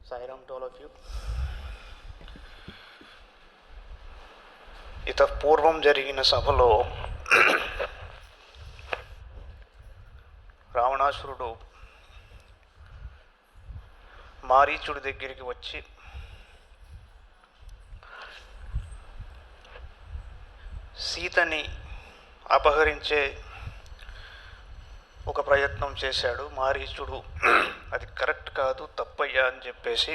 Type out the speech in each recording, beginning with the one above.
Sairam to all of you. ఇత పూర్వం జరిగిన సభలో రావణాసురుడు మారీచుడి దగ్గరికి వచ్చి సీతని అపహరించే ఒక ప్రయత్నం చేశాడు. మారీచుడు అది కరెక్ట్ కాదు, తప్పయ్యా అని చెప్పేసి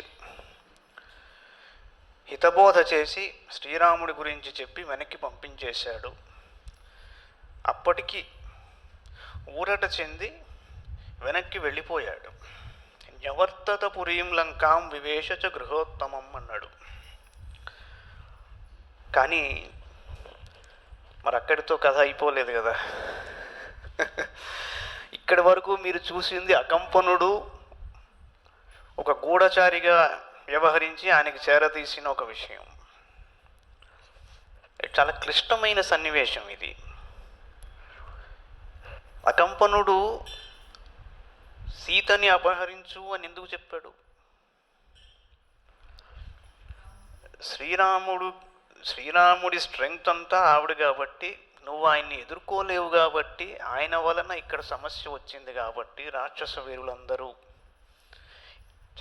హితబోధ చేసి శ్రీరాముడి గురించి చెప్పి వెనక్కి పంపించేశాడు. అప్పటికి ఊరట చెంది వెనక్కి వెళ్ళిపోయాడు. న్యవర్తత పురీం లంకాం వివేశచ గృహోత్తమం అన్నాడు. కానీ మరి అక్కడితో కథ అయిపోలేదు కదా. ఇక్కడి వరకు మీరు చూసింది అకంపనుడు ఒక గూఢచారిగా వ్యవహరించి ఆయనకి చేరతీసిన ఒక విషయం. చాలా క్లిష్టమైన సన్నివేశం ఇది. అకంపనుడు సీతని అపహరించు అని ఎందుకు చెప్పాడు? శ్రీరాముడి స్ట్రెంగ్త్ అంతా ఆవిడ కాబట్టి, నువ్వు ఆయన్ని ఎదుర్కోలేవు కాబట్టి, ఆయన వలన ఇక్కడ సమస్య వచ్చింది కాబట్టి రాక్షస వీరులందరూ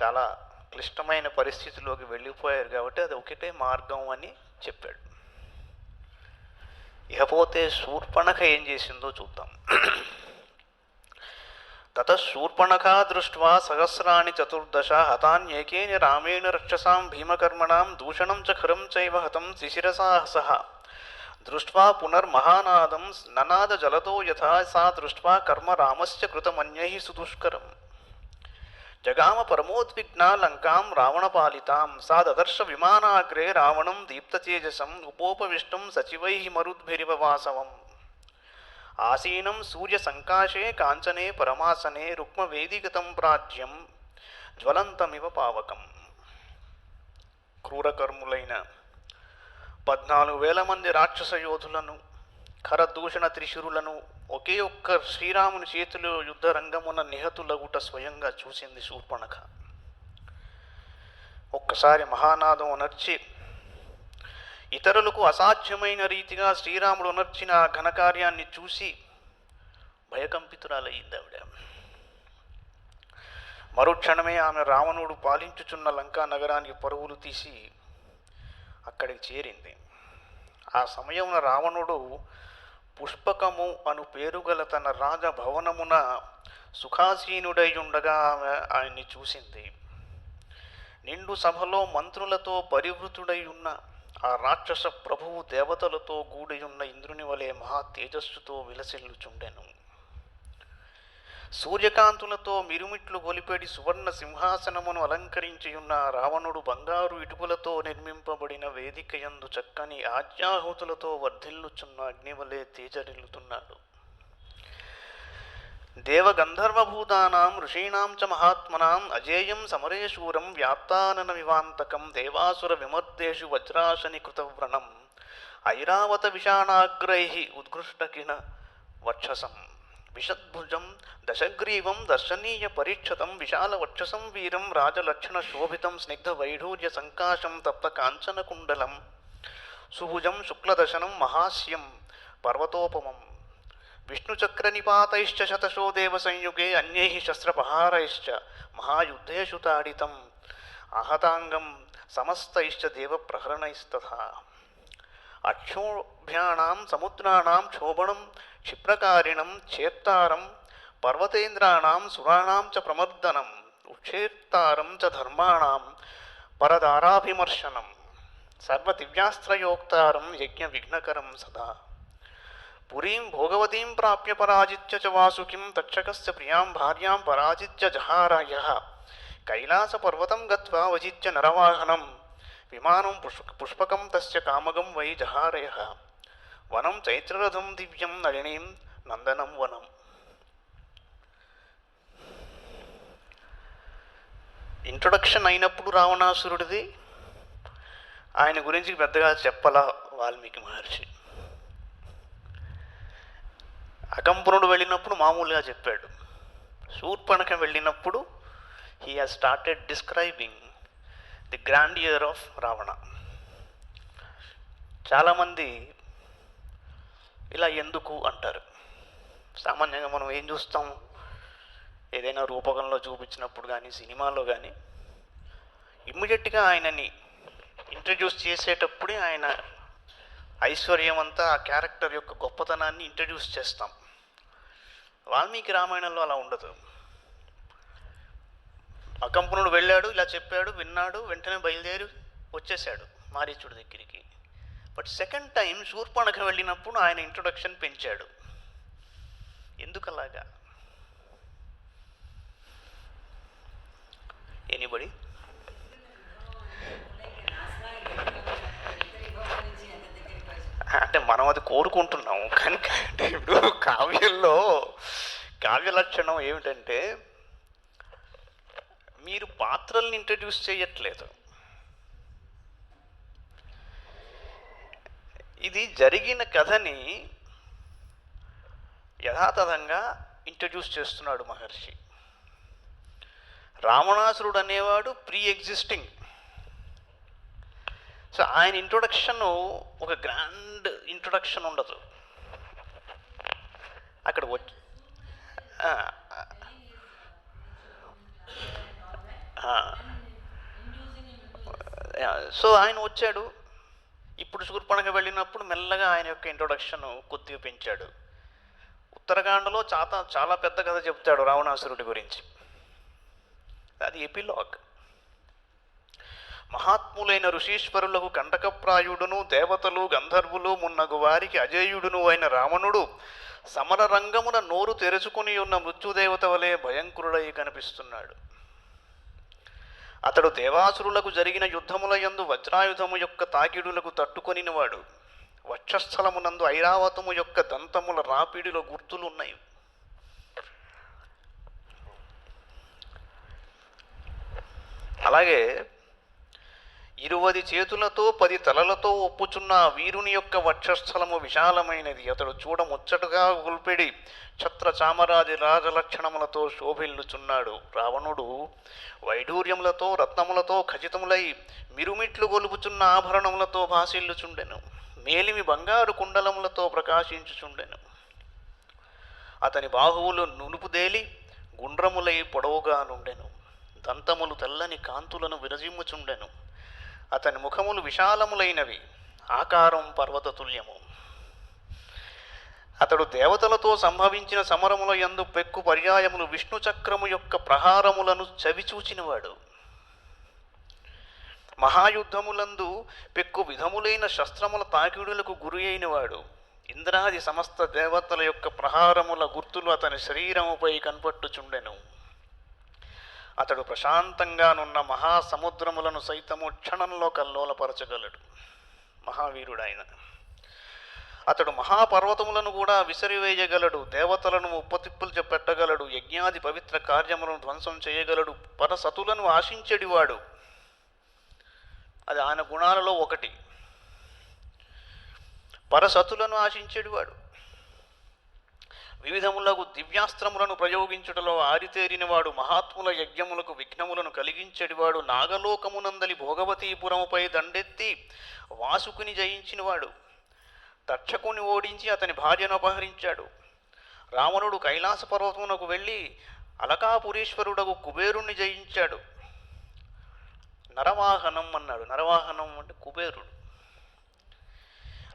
చాలా క్లిష్టమైన పరిస్థితిలోకి వెళ్ళిపోయారు కాబట్టి అది ఒకటే మార్గం అని చెప్పాడు. ఇకపోతే శూర్పణఖ ఏం చేసిందో చూద్దాం. తత శూర్పణఖా దృష్ట్వా సహస్రాణి చతుర్దశ హతాన్యేకేన రామేణ రక్షసాం భీమకర్మణాం దూషణం చ ఖరం చైవ హతం శిశిరసా సహ దృష్ట్వా పునర్మహానాదం ననాద జలతో యథా సా దృష్ట్వా కర్మ రామస్య కృతమన్యైః సుదుష్కరం జగామ పరమోద్విగ్నా లంకాం రావణపాలితాం సా దదర్శ విమానాగ్రే రావణం దీప్తతేజసం ఉపోపవిష్టం సచివైః మరుద్భిరివ వాసవం ఆసీనం సూర్యసంకాశే కాంచనే పరమాసనే రుక్మవేదిగతం ప్రాజ్యం జ్వలంతమివ పావకం. క్రూరకర్ములైన 14,000 మంది రాక్షస యోధులను, ఖరదూషణ త్రిశురులను ఒకే ఒక్క శ్రీరాముని చేతిలో యుద్ధ రంగమున నిహతులగుట స్వయంగా చూసింది శూర్పణఖ. ఒక్కసారి మహానాదం అనర్చి ఇతరులకు అసాధ్యమైన రీతిగా శ్రీరాముడు అనర్చిన ఆ ఘనకార్యాన్ని చూసి భయకంపితురాలయ్యింది ఆవిడ. మరుక్షణమే ఆమె రావణుడు పాలించుచున్న లంకా నగరానికి పరుగులు తీసి అక్కడికి చేరింది. ఆ సమయమున రావణుడు పుష్పకము అను పేరుగల తన రాజభవనమున సుఖాసీనుడై ఉండగా ఆమె ఆయన్ని చూసింది. నిండు సభలో మంత్రులతో పరివృతుడై ఉన్న ఆ రాక్షస ప్రభువు దేవతలతో గూడియున్న ఇంద్రుని వలె మహా తేజస్సుతో విలసిల్లుచుండెను. సూర్యకాంతులతో మిరుమిట్లు గొలిపెడి సువర్ణ సింహాసనమును అలంకరించియున్న రావణుడు బంగారు ఇటుకలతో నిర్మింపబడిన వేదికయందు చక్కని ఆజ్ఞాహుతులతో వర్ధిల్లుచున్న అగ్నివలే తేజరిల్లుతున్నాడు. దేవగంధర్వభూతానాం ఋషీణాం చ మహాత్మనాం అజేయం సమరేశూరం వ్యాప్తానన వివాంతకం దేవాసుర విమర్దేషు వజ్రాశని కృతవ్రణం ఐరావత విషాణాగ్రైః ఉద్ఘృష్టకిణ వక్షసం విషద్భుజం దశగ్రీవం దర్శనీయ పరీక్షతం విశాలవక్షసం వీరం రాజలక్షణ శోభితం స్నిగ్ధ వైఢూర్య సంకాశం తప్త కాంచన కుండలం సుభుజం శుక్లదశనం మహాస్యం పర్వతోపమం విష్ణుచక్రనిపాతైశ్చ శతశో దేవ సంయుగే అన్యైః శస్త్రపహారైశ్చ మహాయుద్ధేషు తాడితం ఆహతాంగం సమస్తైశ్చ దేవప్రహరణైస్తథా అక్షోభ్యానాం సముద్రాణం క్షోభణం క్షిప్రకారిణం చేత్తారం పర్వతేంద్రాణం సురాణం చ ప్రమర్దనం ఉక్షేత్తారం చ ధర్మాణం పరదారాభిమర్శనం సర్వదివ్యాస్త్రయోక్తారం యజ్ఞ విఘ్నకరం సదా పురీం భోగవతీం ప్రాప్య పరాజిత్య చ వాసుకిం తక్షకస్య ప్రియాం భార్యాం పరాజిత్య జహారయః కైలాసపర్వతం గత్వా వజిత్య నరవాహనం విమానం పుష్పకం తస్య కామగం వై జహారయః వనం చైత్రరథం దివ్యం నళినీం నందనం వనం. ఇంట్రొడక్షన్ అయినప్పుడు రావణాసురుడిది ఆయన గురించి పెద్దగా చెప్పలా వాల్మీకి మహర్షి. అకంపనుడు వెళ్ళినప్పుడు మామూలుగా చెప్పాడు. శూర్పణఖ వెళ్ళినప్పుడు he has started describing the grandeur of Ravana. చాలామంది ఇలా ఎందుకు అంటారు. సామాన్యంగా మనం ఏం చూస్తాం, ఏదైనా రూపకంలో చూపించినప్పుడు కానీ సినిమాలో కానీ ఇమ్మీడియట్గా ఆయనని ఇంట్రడ్యూస్ చేసేటప్పుడే ఆయన ఐశ్వర్యం అంతా ఆ క్యారెక్టర్ యొక్క గొప్పతనాన్ని ఇంట్రడ్యూస్ చేస్తాం. వాల్మీకి రామాయణంలో అలా ఉండదు. అకంపనుడు వెళ్ళాడు, ఇలా చెప్పాడు, విన్నాడు, వెంటనే బయలుదేరి వచ్చేసాడు మారీచుడి దగ్గరికి. బట్ సెకండ్ టైం శూర్పణఖ వెళ్ళినప్పుడు ఆయన ఇంట్రొడక్షన్ పెంచాడు. ఎందుకలాగా? ఎనీబడి? అంటే మనం అది కోరుకుంటున్నాము, కానీ ఇప్పుడు కావ్యంలో కావ్య లక్షణం ఏమిటంటే మీరు పాత్రల్ని ఇంట్రడ్యూస్ చేయట్లేదు. ఇది జరిగిన కథని యథాతథంగా ఇంట్రడ్యూస్ చేస్తున్నాడు మహర్షి. రావణాసురుడు అనేవాడు ప్రీ ఎగ్జిస్టింగ్. సో ఆయన ఇంట్రొడక్షన్ ఒక గ్రాండ్ ఇంట్రొడక్షన్ ఉండదు. అక్కడ వచ్చి సో ఆయన వచ్చాడు. ఇప్పుడు శూర్పణఖ వెళ్ళినప్పుడు మెల్లగా ఆయన యొక్క ఇంట్రొడక్షన్ కొద్దిగా పెంచాడు. ఉత్తరకాండలో చాలా పెద్ద కథ చెప్తాడు రావణాసురుడి గురించి. అది ఎపిలాగ్. మహాత్ములైన ఋషీశ్వరులకు కంటకప్రాయుడును, దేవతలు గంధర్వులు మున్నగు వారికి అజేయుడును అయిన రావణుడు సమర రంగమున నోరు తెరుచుకుని ఉన్న మృత్యుదేవత వలె భయంకరుడై కనిపిస్తున్నాడు. అతడు దేవాసురులకు జరిగిన యుద్ధముల యందు వజ్రాయుధము యొక్క తాకిడులకు తట్టుకొనినవాడు. వక్షస్థలమునందు ఐరావతము యొక్క దంతముల రాపిడిలో గుర్తులున్నాయి. అలాగే 20 చేతులతో 10 తలలతో ఒప్పుచున్న వీరుని యొక్క వక్షస్థలము విశాలమైనది. అతడు చూడ ముచ్చటగా గుల్పెడి ఛత్ర చామరాజి రాజలక్షణములతో శోభిల్లుచున్నాడు. రావణుడు వైఢూర్యములతో రత్నములతో ఖచితములై మిరుమిట్లు గొలుపుచున్న ఆభరణములతో భాసిల్లుచుండెను. మేలిమి బంగారు కుండలములతో ప్రకాశించుచుండెను. అతని బాహువులు నునుపుదేలి గుండ్రములై పొడవుగా నుండెను. దంతములు తెల్లని కాంతులను విరజిమ్ముచుండెను. అతని ముఖములు విశాలములైనవి, ఆకారం పర్వతతుల్యము. అతడు దేవతలతో సంభవించిన సమరముల యందు పెక్కు పర్యాయములు విష్ణు చక్రము యొక్క ప్రహారములను చవిచూచినవాడు. మహాయుద్ధములందు పెక్కు విధములైన శస్త్రముల తాకిడులకు గురి అయినవాడు. ఇంద్రాది సమస్త దేవతల యొక్క ప్రహారముల గుర్తులు అతని శరీరముపై కనపట్టుచుండెను. అతడు ప్రశాంతంగానున్న మహాసముద్రములను సైతము క్షణంలో కల్లోలపరచగలడు. మహావీరుడాయన. అతడు మహాపర్వతములను కూడా విసిరివేయగలడు. దేవతలను ఉప్పతిప్పులు పెట్టగలడు. యజ్ఞాది పవిత్ర కార్యములను ధ్వంసం చేయగలడు. పరసతులను ఆశించెడివాడు. అది ఆయన గుణాలలో ఒకటి. పరసతులను ఆశించెడివాడు. వివిధములకు దివ్యాస్త్రములను ప్రయోగించుటలో ఆరితేరినవాడు. మహాత్ముల యజ్ఞములకు విఘ్నములను కలిగించెడివాడు. నాగలోకమునందలి భోగవతీపురముపై దండెత్తి వాసుకుని జయించినవాడు. తక్షకుని ఓడించి అతని భార్యను అపహరించాడు. రావణుడు కైలాస పర్వతమునకు వెళ్ళి అలకాపురీశ్వరుడకు కుబేరుణ్ణి జయించాడు. నరవాహనం అన్నాడు. నరవాహనం అంటే కుబేరుడు.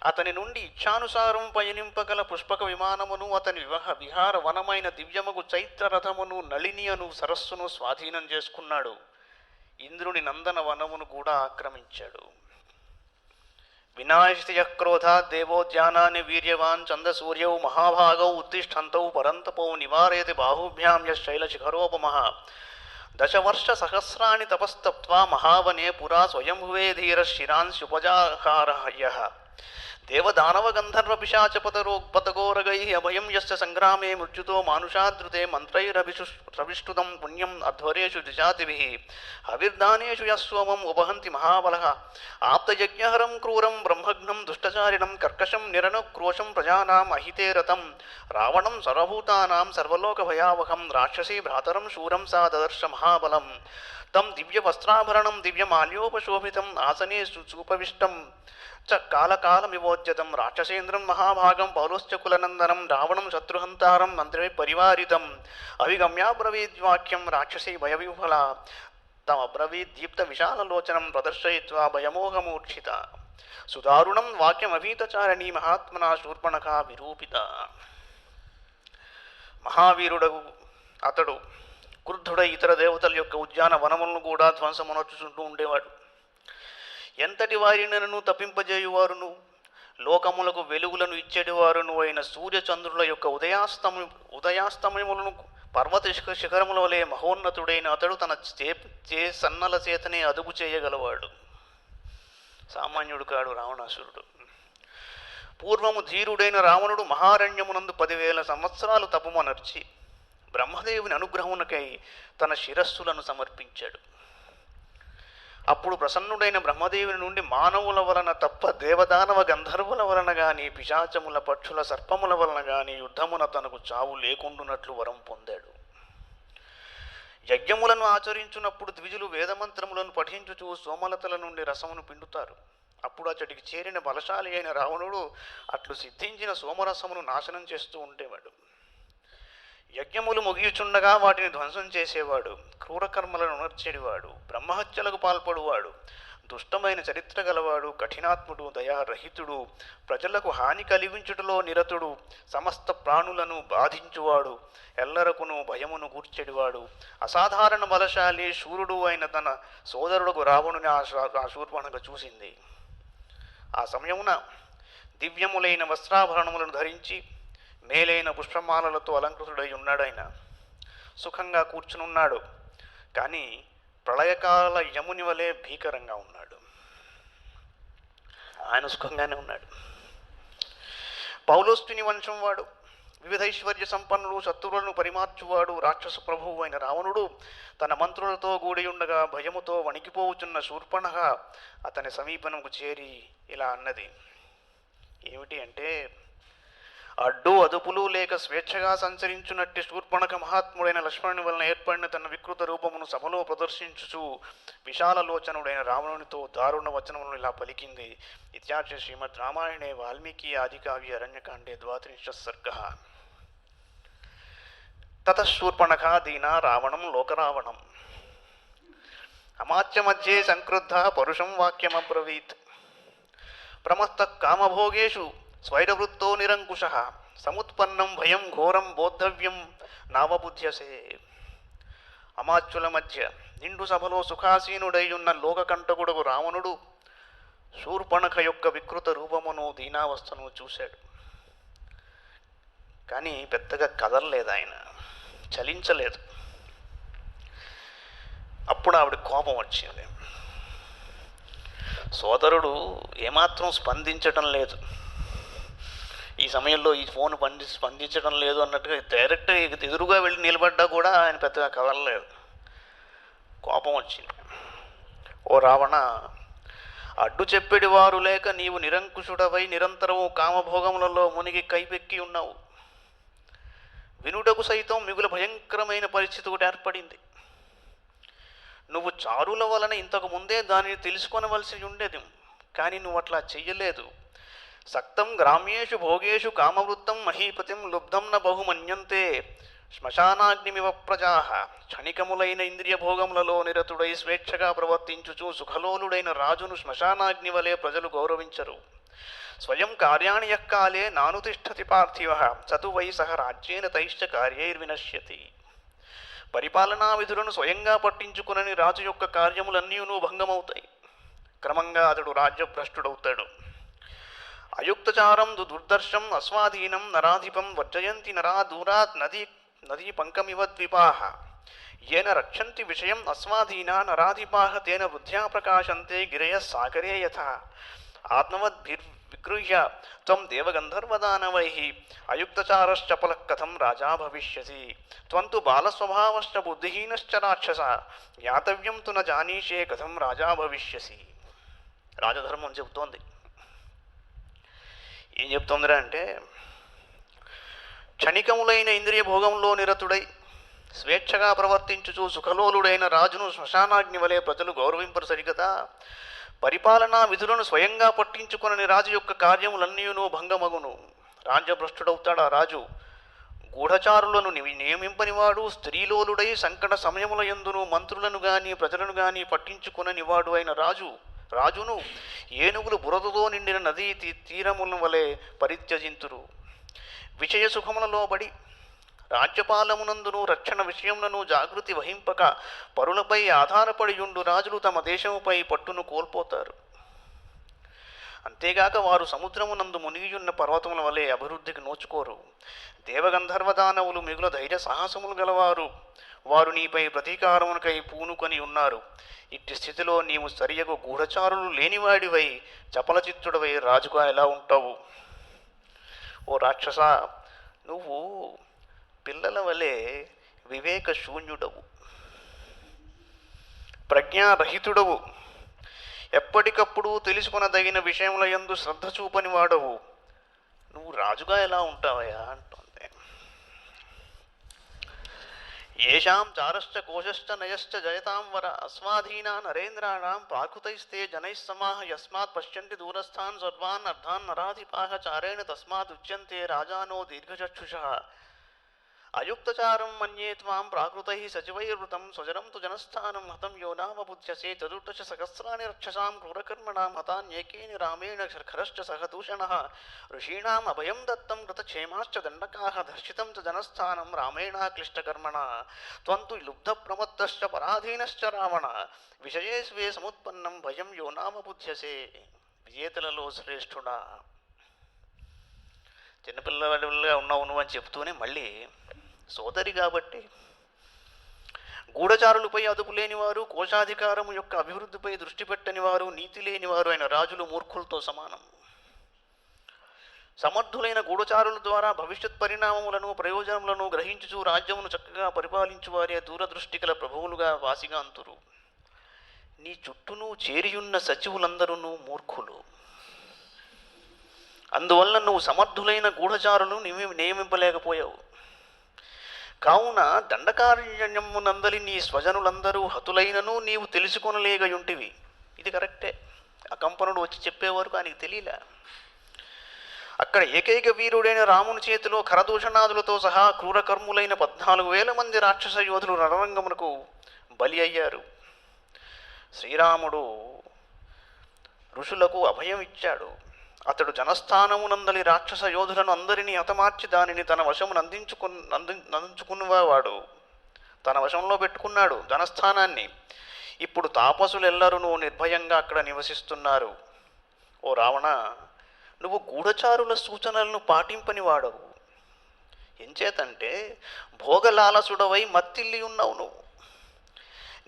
అతని నుండి ఇచ్ఛానుసారం పయనింపగల పుష్పక విమానమును, అతని విహార వనమైన దివ్యమగు చైత్రరథమును, నళిని అను సరస్సును స్వాధీనం చేసుకున్నాడు. ఇంద్రుని నందన వనమును కూడా ఆక్రమించాడు. వినాశిత క్రోధా దేవోద్యానాన్ని వీర్యవాన్ చందసూర్యౌ మహాభాగౌ ఉత్తిష్టంతౌ పరంతపౌ నివారేతి బాహుభ్యాం యశైలశిఖరోపమః. దశవర్ష సహస్రాణి తపస్తప్త్వా మహావనే పురా స్వయంభువే ధీర శిరాంశుపజాహారః. దేవదానవ గంధర్వ పిశాచ పతగోరగై అభయం యస్య సంగ్రామే మృత్యుతో మానుషాదృతే మంత్రైరభిష్టుతం పుణ్యం అధ్వరేషు ద్విజాతిభిః. హవిర్దానేషు యస్సోమం ఉపహంతి మహాబలః. ఆప్తయజ్ఞహరం క్రూరం బ్రహ్మఘ్నం దుష్టచారిణం కర్కశం నిరనుక్రోశం ప్రజానాం అహితే రతం. రావణం సర్వభూతానాం సర్వలోక భయావహం. రాక్షసీ భ్రాతరం శూరం సా దదర్శ మహాబలం. తం దివ్య వస్త్రాభరణం దివ్యమాల్యోపశోభితం ఆసనే సుపవిష్టం చ కాలకాలమివోజ్యతం రాక్షసేంద్రం మహాభాగం పౌలోశ్చ కులనందనం రావణం శత్రుహంతారం మంత్రమే పరివారితం అభిగమ్యాబ్రవీద్వాక్యం రాక్షసీ భయవిహ్వల తమబ్రవీద్ దీప్త విశాలలోచనం ప్రదర్శయిత్వా భయమోహమూర్ఛిత సుదారుణం వాక్యమవీతచారణీ మహాత్మనా శూర్పణఖా విరూపిత. మహావీరుడగు అతడు క్రుద్ధుడై ఇతర దేవతల యొక్క ఉద్యాన వనములను కూడా ధ్వంసమునర్చుచుంటూ ఉండేవాడు. ఎంతటి వారినను తప్పింపజేయువారును లోకములకు వెలుగులను ఇచ్చేటివారును అయిన సూర్యచంద్రుల యొక్క ఉదయాస్తమయములను పర్వత శిఖరముల వలె మహోన్నతుడైన అతడు తన సన్నల చేతనే అదుపు చేయగలవాడు. సామాన్యుడు కాడు రావణాసురుడు. పూర్వము ధీరుడైన రావణుడు మహారణ్యమునందు 10,000 సంవత్సరాలు తపమనర్చి బ్రహ్మదేవుని అనుగ్రహమునకై తన శిరస్సులను సమర్పించాడు. అప్పుడు ప్రసన్నుడైన బ్రహ్మదేవుని నుండి మానవుల వలన తప్ప దేవదానవ గంధర్వుల వలన గాని పిశాచముల పక్షుల సర్పముల వలన గాని యుద్ధమున తనకు చావు లేకుండునట్లు వరం పొందాడు. యజ్ఞములను ఆచరించున్నప్పుడు ద్విజులు వేదమంత్రములను పఠించుచూ సోమలతల నుండి రసమును పిండుతారు. అప్పుడు అతడికి చేరిన బలశాలి అయిన రావణుడు అట్లు సిద్ధించిన సోమరసమును నాశనం చేస్తూ ఉండేవాడు. యజ్ఞములు ముగియుచుండగా వాటిని ధ్వంసం చేసేవాడు, క్రూరకర్మలను ఉనర్చేవాడు, బ్రహ్మహత్యలకు పాల్పడువాడు, దుష్టమైన చరిత్ర గలవాడు, కఠినాత్ముడు, దయారహితుడు, ప్రజలకు హాని కలిగించుటలో నిరతుడు, సమస్త ప్రాణులను బాధించువాడు, ఎల్లరకును భయమును కూర్చెడివాడు, అసాధారణ బలశాలి శూరుడు అయిన తన సోదరుడుకు రావణుని ఆ శూర్పణఖ చూసింది. ఆ సమయమున దివ్యములైన వస్త్రాభరణములను ధరించి మేలైన పుష్పమాలలతో అలంకృతుడై ఉన్నాడాయన. సుఖంగా కూర్చునున్నాడు, కానీ ప్రళయకాల యముని వలె భీకరంగా ఉన్నాడు. ఆయన సుఖంగానే ఉన్నాడు. పౌలోస్తుని వంశం వాడు, వివిధైశ్వర్య సంపన్నుడు, శత్రువులను పరిమార్చువాడు, రాక్షస ప్రభువు అయిన రావణుడు తన మంత్రులతో కూడి ఉండగా భయముతో వణికిపోవుచున్న శూర్పణఖ అతని సమీపనకు చేరి ఇలా అన్నది. ఏమిటి అంటే, అడ్డు అదుపులు లేక స్వేచ్ఛగా సంచరించునట్టి శూర్పణఖ మహాత్ముడైన లక్ష్మణుని వలన ఏర్పడిన తన వికృత రూపమును సభలో ప్రదర్శించుచు విశాలలోచనుడైన రావణునితో దారుణ వచనములను ఇలా పలికింది. ఇత్యార్ష శ్రీమద్ రామాయణే వాల్మీకి ఆదికావ్య అరణ్యకాండే 32 సర్గః. తతః శూర్పణఖ దీనా రావణం లోకరావణం అమాత్య మధ్యే సంక్రుద్ధ పరుషం వాక్యమబ్రవీత్. ప్రమత్తః కామభోగేషు స్వైరవృత్తో నిరంకుశః సముత్పన్నం భయం ఘోరం బోద్ధవ్యం నావబుధ్యసే. అమాత్యుల మధ్య నిండు సభలో సుఖాసీనుడై ఉన్న లోకకంటకుడకు రావణుడు శూర్పణఖ యొక్క వికృత రూపమును దీనావస్థను చూశాడు. కానీ పెద్దగా కదలలేదు, ఆయన చలించలేదు. అప్పుడు ఆవిడ కోపం వచ్చింది. సోదరుడు ఏమాత్రం స్పందించటం లేదు, ఈ సమయంలో ఈ ఫోన్ స్పందించడం లేదు అన్నట్టుగా డైరెక్ట్ ఎదురుగా వెళ్ళి నిలబడ్డా కూడా ఆయన పెద్దగా కదలలేదు. కోపం వచ్చింది. ఓ రావణ, అడ్డు చెప్పేటి వారు లేక నీవు నిరంకుశుడవై నిరంతరము కామభోగములలో మునిగి కైపెక్కి ఉన్నావు. వినుటకు సైతం మిగుల భయంకరమైన పరిస్థితి ఒకటి ఏర్పడింది. నువ్వు చారుల వలన ఇంతకు ముందే దానిని తెలుసుకొనవలసి ఉండేది, కానీ నువ్వు అట్లా చెయ్యలేదు. సక్తం గ్రామ్యేషు భోగేషు కామవృత్తం మహీపతిం లుబ్ధం న బహుమన్యంతే శ్మశానాగ్నిమివ ప్రజాః. క్షణికములైన ఇంద్రియ భోగములలో నిరతుడై స్వేచ్ఛగా ప్రవర్తించుచు సుఖలోలుడైన రాజును శ్మశానాగ్ని వలె ప్రజలు గౌరవించరు. స్వయం కార్యాణి యఃకాలే నానుతిష్ఠతి పార్థివః సతు వై సహ రాజ్యేన తైశ్చ కార్యైర్వినశ్యతి. పరిపాలనా విధులను స్వయంగా పట్టించుకునని రాజు యొక్క కార్యములన్నీను భంగమవుతాయి. క్రమంగా అతడు రాజ్యభ్రష్టుడవుతాడు. అయుక్తచారం దుర్దర్శం అస్వాధీనం నరాధిపం వర్జయంతి నరా దూరాత్ నదీ పంకమివ ద్విపాః. येन रक्षन्ति विषयम् अस्वाधीना नराधिपाः तेन वृद्ध्या प्रकाशन्ते गिरयः सागरे यथा. आत्मवद्भिर्विगृह्य त्वं देवगन्धर्वदानवैः अयुक्तचारश्चपलः कथं राजा भविष्यसि. त्वं तु बालस्वभावश्च बुद्धिहीनश्च राक्षस ज्ञातव्यं तु न जानीषे कथं राजा भविष्यसि. రాజధర్మం చెబుతోంది. ఏం చెప్తోందిరా అంటే, క్షణికములైన ఇంద్రియ భోగంలో నిరతుడై స్వేచ్ఛగా ప్రవర్తించుచు సుఖలోలుడైన రాజును శ్మశానాగ్ని వలె ప్రజలు గౌరవింపరు సరిగదా. పరిపాలనా విధులను స్వయంగా పట్టించుకొనని రాజు యొక్క కార్యములన్నీయును భంగమగును. రాజ్యభ్రష్టుడవుతాడు ఆ రాజు. గూఢచారులను నియమింపనివాడు, స్త్రీలోలుడై సంకట సమయముల యందును మంత్రులను గాని ప్రజలను గాని పట్టించుకొననివాడు అయిన రాజును ఏనుగులు బురదతో నిండిన నదీ తీరముల వలె పరిత్యజింతురు. విషయ సుఖములలో బడి రాజ్యపాలమునందును రక్షణ విషయములను జాగృతి వహింపక పరులపై ఆధారపడియుండు రాజులు తమ దేశముపై పట్టును కోల్పోతారు. అంతేగాక వారు సముద్రమునందు మునిగియున్న పర్వతముల వలె అభివృద్ధికి నోచుకోరు. దేవగంధర్వదానవులు మిగుల ధైర్య సాహసములు గలవారు. వారు నీపై ప్రతీకారమునకై పూనుకొని ఉన్నారు. ఇట్టి స్థితిలో నీవు సరియగు గూఢచారులు లేనివాడివై చపలచిత్తుడవై రాజుగా ఎలా ఉంటావు? ఓ రాక్షస, నువ్వు పిల్లల వలె వివేక శూన్యుడవు, ప్రజ్ఞారహితుడవు, ఎప్పటికప్పుడు తెలుసుకొనదగిన విషయముల యందు శ్రద్ధ చూపని వాడవు. నువ్వు రాజుగా ఎలా ఉంటావయా అంటుంది. ఏషాం చారశ్చ కోశశ్చ నయశ్చ జయతాం వర అస్వాధీనా నరేంద్రాణం ప్రాకృతైస్తే జనైః సమాహ యస్మాత్ పశ్యంతి దూరస్థాన్ సర్వాన్ అర్థాన్ నరాధిపాః చారేణ తస్మాత్ ఉచ్యంతే రాజానో దీర్ఘచక్షుషః. అయుక్తచారం మన్యే త్వాం ప్రాకృతైః సచివైర్వృతం స్వజనం తు జనస్థానం హతం యో నామబుధ్యసే చతుర్దశ సహస్రాణి రక్షసాం క్రూరకర్మణాం హతాన్యేకేన రామేణ ఖరశ్చ సహ దూషణః. ఋషీణాం అభయం దత్తం కృతక్షేమాశ్చ దండకాః దర్శితం చ జనస్థానం రామేణాక్లిష్టకర్మణా. త్వం తు లుబ్ధప్రమత్తశ్చ పరాధీనశ్చ రావణ విషయే స్వే సముత్పన్నం భయం యో నామబుధ్యసే. విజేతలలో శ్రేష్ఠుడా, చిన్నపిల్లవాడిగా ఉన్నావు నువ్వు అని చెప్తూనే మళ్ళీ సోదరి కాబట్టి గూఢచారులపై అదుపు లేనివారు, కోశాధికారము యొక్క అభివృద్ధిపై దృష్టి పెట్టని వారు, నీతి లేనివారు అయిన రాజులు మూర్ఖులతో సమానం. సమర్థులైన గూఢచారుల ద్వారా భవిష్యత్ పరిణామములను ప్రయోజనములను గ్రహించుచు రాజ్యమును చక్కగా పరిపాలించు వారే దూరదృష్టి గల ప్రభువులుగా వాసిగాంతురు. నీ చుట్టూను చేరియున్న సచివులందరూ మూర్ఖులు. అందువల్ల నువ్వు సమర్థులైన గూఢచారులను నియమింపలేకపోయావు. కావున దండకారణ్యమునందలి నీ స్వజనులందరూ హతులైనను నీవు తెలుసుకొనలేగయుంటివి. ఇది కరెక్టే. అకంపనుడు వచ్చి చెప్పేవారు ఆయనకి తెలియలే. అక్కడ ఏకైక వీరుడైన రాముని చేతిలో ఖరదూషణాదులతో సహా క్రూరకర్ములైన 14,000 మంది రాక్షస యోధులు రణరంగమునకు బలి అయ్యారు. శ్రీరాముడు ఋషులకు అభయం ఇచ్చాడు. అతడు జనస్థానమునందలి రాక్షస యోధులను అందరినీ హతమార్చి దానిని తన వశమును అందించుకున్నవాడు. తన వశంలో పెట్టుకున్నాడు జనస్థానాన్ని. ఇప్పుడు తాపసులెల్లరూ నిర్భయంగా అక్కడ నివసిస్తున్నారు. ఓ రావణ, నువ్వు గూఢచారుల సూచనలను పాటింపని వాడవు. ఎంచేతంటే భోగలాలసుడవై మత్తిల్లి ఉన్నావు. నువ్వు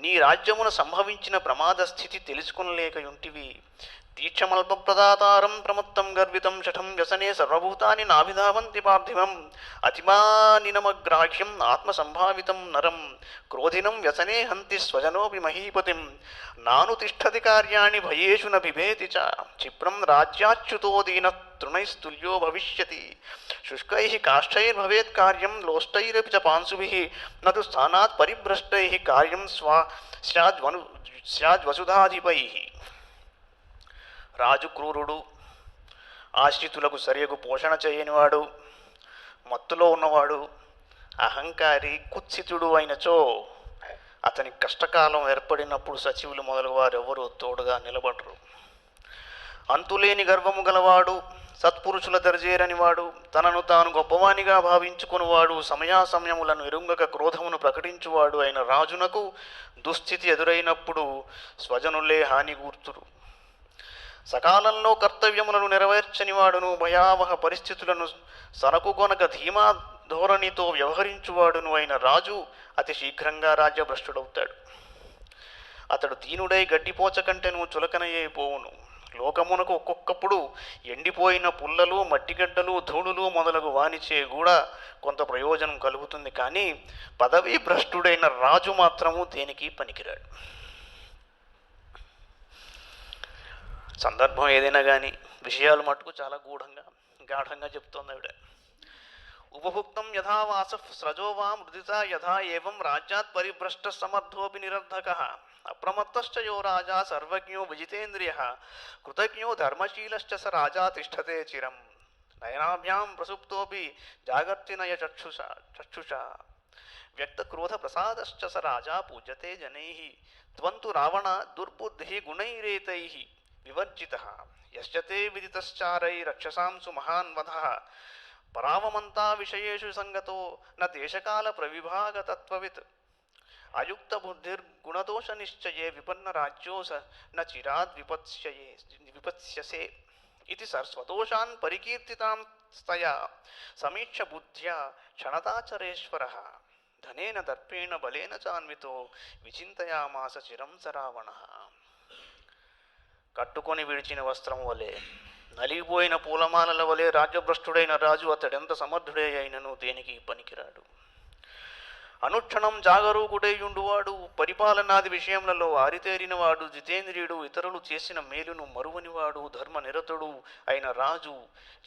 నీ రాజ్యమున సంభవించిన ప్రమాద స్థితి తెలుసుకొనలేకయుంటివి. తీక్షమల్పప్రదాతారం ప్రమత్తం గర్వితం శఠం వ్యసనే సర్వభూతాని నాభిధావంతి పార్థివం. అతిమానినమగ్రాహ్యం ఆత్మసంభావితం నరం క్రోధినం వ్యసనే హంతి స్వజనోపి మహీపతిం. నాను తిష్టతి కార్యాణి భయేషు న బిభేతి చ క్షిప్రం రాజ్యాచ్యుతో దీన తృణైస్తుల్యో భవిష్యతి. శుష్కైః కాష్ఠైర్భవేత్ కార్యం లోష్టైరపి చ పాంశుభిః నతు స్థానాత్ పరిభ్రష్టైః కార్యం స్యాద్వసుధాధిపైః. రాజు క్రూరుడు, ఆశ్రితులకు సరియగు పోషణ చేయనివాడు, మత్తులో ఉన్నవాడు, అహంకారి, కుత్సితుడు అయినచో అతని కష్టకాలం ఏర్పడినప్పుడు సచివులు మొదలు వారెవరూ తోడుగా నిలబడరు. అంతులేని గర్వము గలవాడు, సత్పురుషుల దర్జేరనివాడు, తనను తాను గొప్పవానిగా భావించుకునివాడు, సమయాసమయములను ఎరుంగక క్రోధమును ప్రకటించువాడు అయిన రాజునకు దుస్థితి ఎదురైనప్పుడు స్వజనులే హానిగూర్తురు. సకాలంలో కర్తవ్యములను నెరవేర్చనివాడును, భయావహ పరిస్థితులను సనకుగొనక ధీమా ధోరణితో వ్యవహరించువాడును అయిన రాజు అతి శీఘ్రంగా రాజ్యభ్రష్టుడవుతాడు. అతడు దీనుడై గడ్డిపోచ కంటెను చులకనయ్యిపోవును. లోకమునకు ఒక్కొక్కప్పుడు ఎండిపోయిన పుల్లలు, మట్టిగడ్డలు, ధూళులు మొదలగు వానిచే కూడా కొంత ప్రయోజనం కలుగుతుంది. కానీ పదవీ భ్రష్టుడైన రాజు మాత్రము దేనికి పనికిరాడు. సందర్భం ఏదైనా కానీ విషయాలు మటుకు చాలా గాఢంగా చెప్తోంది ఆవిడ. ఉపభుక్తం యథా వాసః స్రజో వా మృదిత యథా ఏవం రాజ్యాత్ పరిభ్రష్ట సమర్థోపి నిరర్ధకః అప్రమత్తశ్చ యో రాజా సర్వజ్ఞో విజితేంద్రియః కృతజ్ఞో ధర్మశీలశ్చ స రాజా తిష్టతే చిరం నయనాభ్యాం ప్రసుప్తోపి జాగర్తినయ చక్షుషా వ్యక్తక్రోధ ప్రసాదశ్చ స రాజా పూజ్యతే జనైః త్వంతు రావణ దుర్బుద్ధిః గుణైరేతైః వివర్జితః యశ్చ తే విదితశ్చారైరక్షసాంసు మహాన్ వధః పరావమంతా విషయేషు సంగతో న దేశకాల ప్రవిభాగతత్వవిత్ అయుక్త బుద్ధిర్గుణదోష నిశ్చయే విపన్న రాజ్యోస న చిరాద్ విపత్స్యసే ఇది స్వదోషాన్ పరికీర్తితాం స్తయా సమీక్ష బుద్ధ్యా క్షణతాచరేశ్వరః ధనేన దర్పేణ బలేన చాన్వితో విచింతయామాస చిరం స రావణః. కట్టుకొని విడిచిన వస్త్రం వలె నలిగిపోయిన పూలమాలల వలె రాజ్యభ్రష్టుడైన రాజు అతడెంత సమర్థుడే అయినను దేనికి పనికిరాడు. అనుక్షణం జాగరూకుడైయుండువాడు, పరిపాలనాది విషయములలో ఆరితేరినవాడు, జితేంద్రియుడు, ఇతరులు చేసిన మేలును మరువనివాడు, ధర్మనిరతుడు అయిన రాజు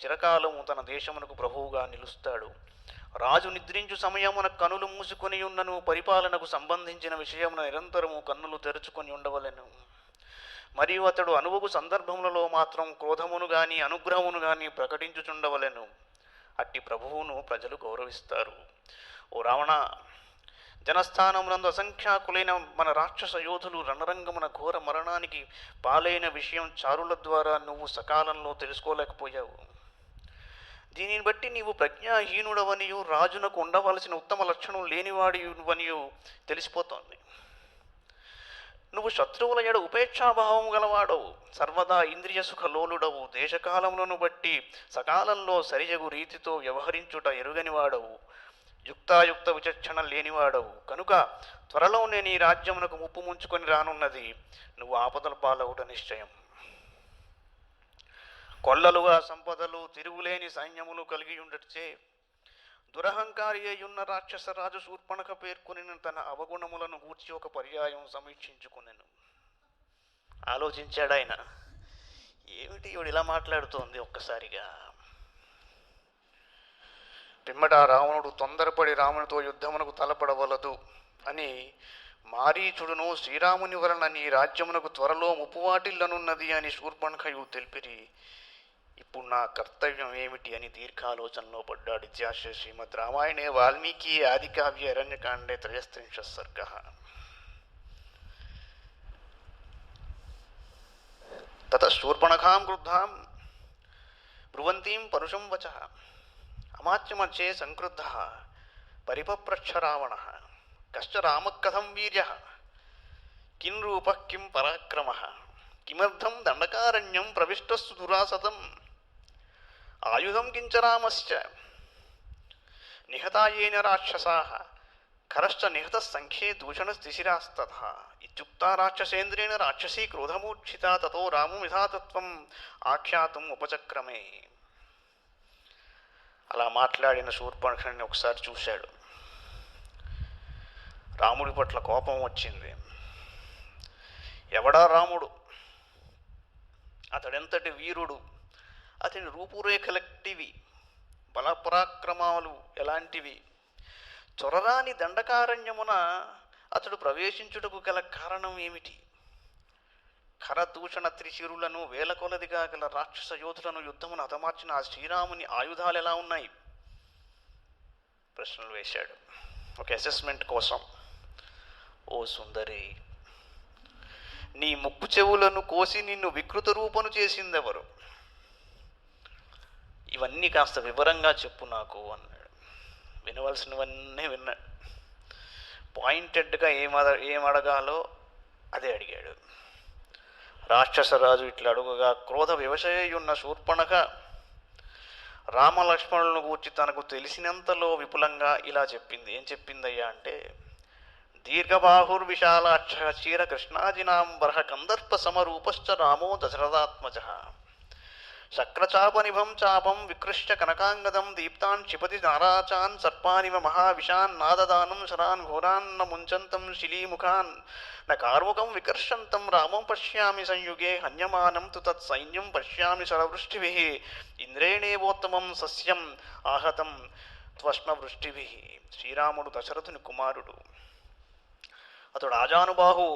చిరకాలము తన దేశమునకు ప్రభువుగా నిలుస్తాడు. రాజు నిద్రించు సమయమున కనులు మూసుకొని ఉన్నను పరిపాలనకు సంబంధించిన విషయమున నిరంతరము కన్నులు తెరుచుకొని ఉండవలెను. మరియు అతడు అనుభవ సందర్భములలో మాత్రం క్రోధమును గాని అనుగ్రహమును గాని ప్రకటించుచుండవలెను. అట్టి ప్రభువును ప్రజలు గౌరవిస్తారు. ఓ రావణ, జనస్థానమునందు అసంఖ్యాకులైన మన రాక్షస యోధులు రణరంగమున ఘోర మరణానికి పాలైన విషయం చారుల ద్వారా నువ్వు సకాలంలో తెలుసుకోలేకపోయావు. దీనిని బట్టి నీవు ప్రజ్ఞాహీనుడవనియు రాజునకు ఉండవలసిన ఉత్తమ లక్షణం లేనివాడివనియు తెలిసిపోతోంది. నువ్వు శత్రువుల ఎడ ఉపేక్షాభావం గలవాడవు, సర్వదా ఇంద్రియ సుఖలోలుడవు, దేశకాలములను బట్టి సకాలంలో సరిజగు రీతితో వ్యవహరించుట ఎరుగనివాడవు, యుక్తాయుక్త విచక్షణ లేనివాడవు. కనుక త్వరలోనే నీ రాజ్యమునకు ముప్పు ముంచుకొని రానున్నది. నువ్వు ఆపదల పాలవుట నిశ్చయం. కొల్లలుగా సంపదలు, తిరుగులేని సైన్యములు కలిగి ఉండటచే దురహంకారి అయ్యున్న రాక్షసరాజు శూర్పణఖ పేర్కొని తన అవగుణములను గూర్చి ఒక పర్యాయం సమీక్షించుకునేను. ఆలోచించాడు ఆయన, ఏమిటి ఇవిడు ఇలా మాట్లాడుతోంది ఒక్కసారిగా. పిమ్మట రావణుడు తొందరపడి రామునితో యుద్ధమునకు తలపడవలదు అని మారీచుడును శ్రీరాముని వలన నీ రాజ్యమునకు త్వరలో ముప్పువాటిల్లనున్నది అని శూర్పణఖయు తెలిపిరి. ఇప్పుడు నా కర్తవ్యం ఏమిటి అని దీర్ఘాలోచనలో పడ్డాడు. ఇత్యాశ శ్రీమద్ రామాయణే వాల్మీకి ఆదికావ్య అరణ్యకాండే 33 సర్గః. తతః శూర్పణఖాం క్రుద్ధాం బ్రువంతీం పరుషం వచః అమాత్యమచ్చే సంక్రుద్ధః పరిపప్రచ్ఛ రావణః కశ్చ రామః కథం వీర్యః కిం రూపః కిం పరాక్రమః కిమర్థం దండకారణ్యం ప్రవిష్టస్సు దురాసతం ఆయుధం కించ రామశ్చ నిహతాయేన రాక్షసాః ఖరశ్చ నిహతః సంఖ్యే దూషణస్తిశిరాస్తథా ఇత్యుక్తా రాక్షసేంద్రేణ రాక్షసీ క్రోధమూర్ఛితా తతో రామమిథాతత్వం ఆఖ్యాతుం ఉపచక్రమే. అలా మాట్లాడిన శూర్పణఖుని ఒకసారి చూశాడు. రాముడి పట్ల కోపం వచ్చింది. ఎవడా రాముడు? అతడెంతటి వీరుడు? అతని రూపురేఖలెట్టివి? బలపరాక్రమాలు ఎలాంటివి? చొరరాని దండకారణ్యమున అతడు ప్రవేశించుటకు గల కారణం ఏమిటి? ఖరదూషణ త్రిశిరులను వేల కొలదిగా గల రాక్షస యోధులను యుద్ధమును హతమార్చిన ఆ శ్రీరాముని ఆయుధాలు ఎలా ఉన్నాయి? ప్రశ్నలు వేశాడు ఒక అసెస్మెంట్ కోసం. ఓ సుందరి, నీ ముక్కు చెవులను కోసి నిన్ను వికృత రూపను చేసిందెవరు? ఇవన్నీ కాస్త వివరంగా చెప్పు నాకు అన్నాడు. వినవలసినవన్నీ విన్నాడు. పాయింటెడ్గా ఏమడగాలో అదే అడిగాడు. రాక్షసరాజు ఇట్లా అడుగగా క్రోధ వివశయున్న శూర్పణఖ రామలక్ష్మణులను గూర్చి తనకు తెలిసినంతలో విపులంగా ఇలా చెప్పింది. ఏం చెప్పిందయ్యా అంటే, దీర్ఘబాహుర్విశాలాక్ష క్షీర కృష్ణాజినాంబరః కందర్ప సమరూపశ్చ రామో దశరథాత్మజః శక్రచాపనిభం చాపం వికృష్య కనకాంగదం దీప్తాన్ క్షిపతి నారాచాన్ సర్పానివ మహావిషాన్ నాదదానం శరాన్ ఘోరాన్న ముంచంతం శిలీముఖాన్ న కార్ముకం వికర్షంతం రామం పశ్యామి సంయుగే హన్యమానం తు తత్ సైన్యం పశ్యామి శరవృష్టిభిః ఇంద్రేణేవోత్తమం సస్యం ఆహతం త్వష్ణవృష్టిభి. శ్రీరాముడు దశరథుని కుమారుడు. అతడు ఆజానుబాహు,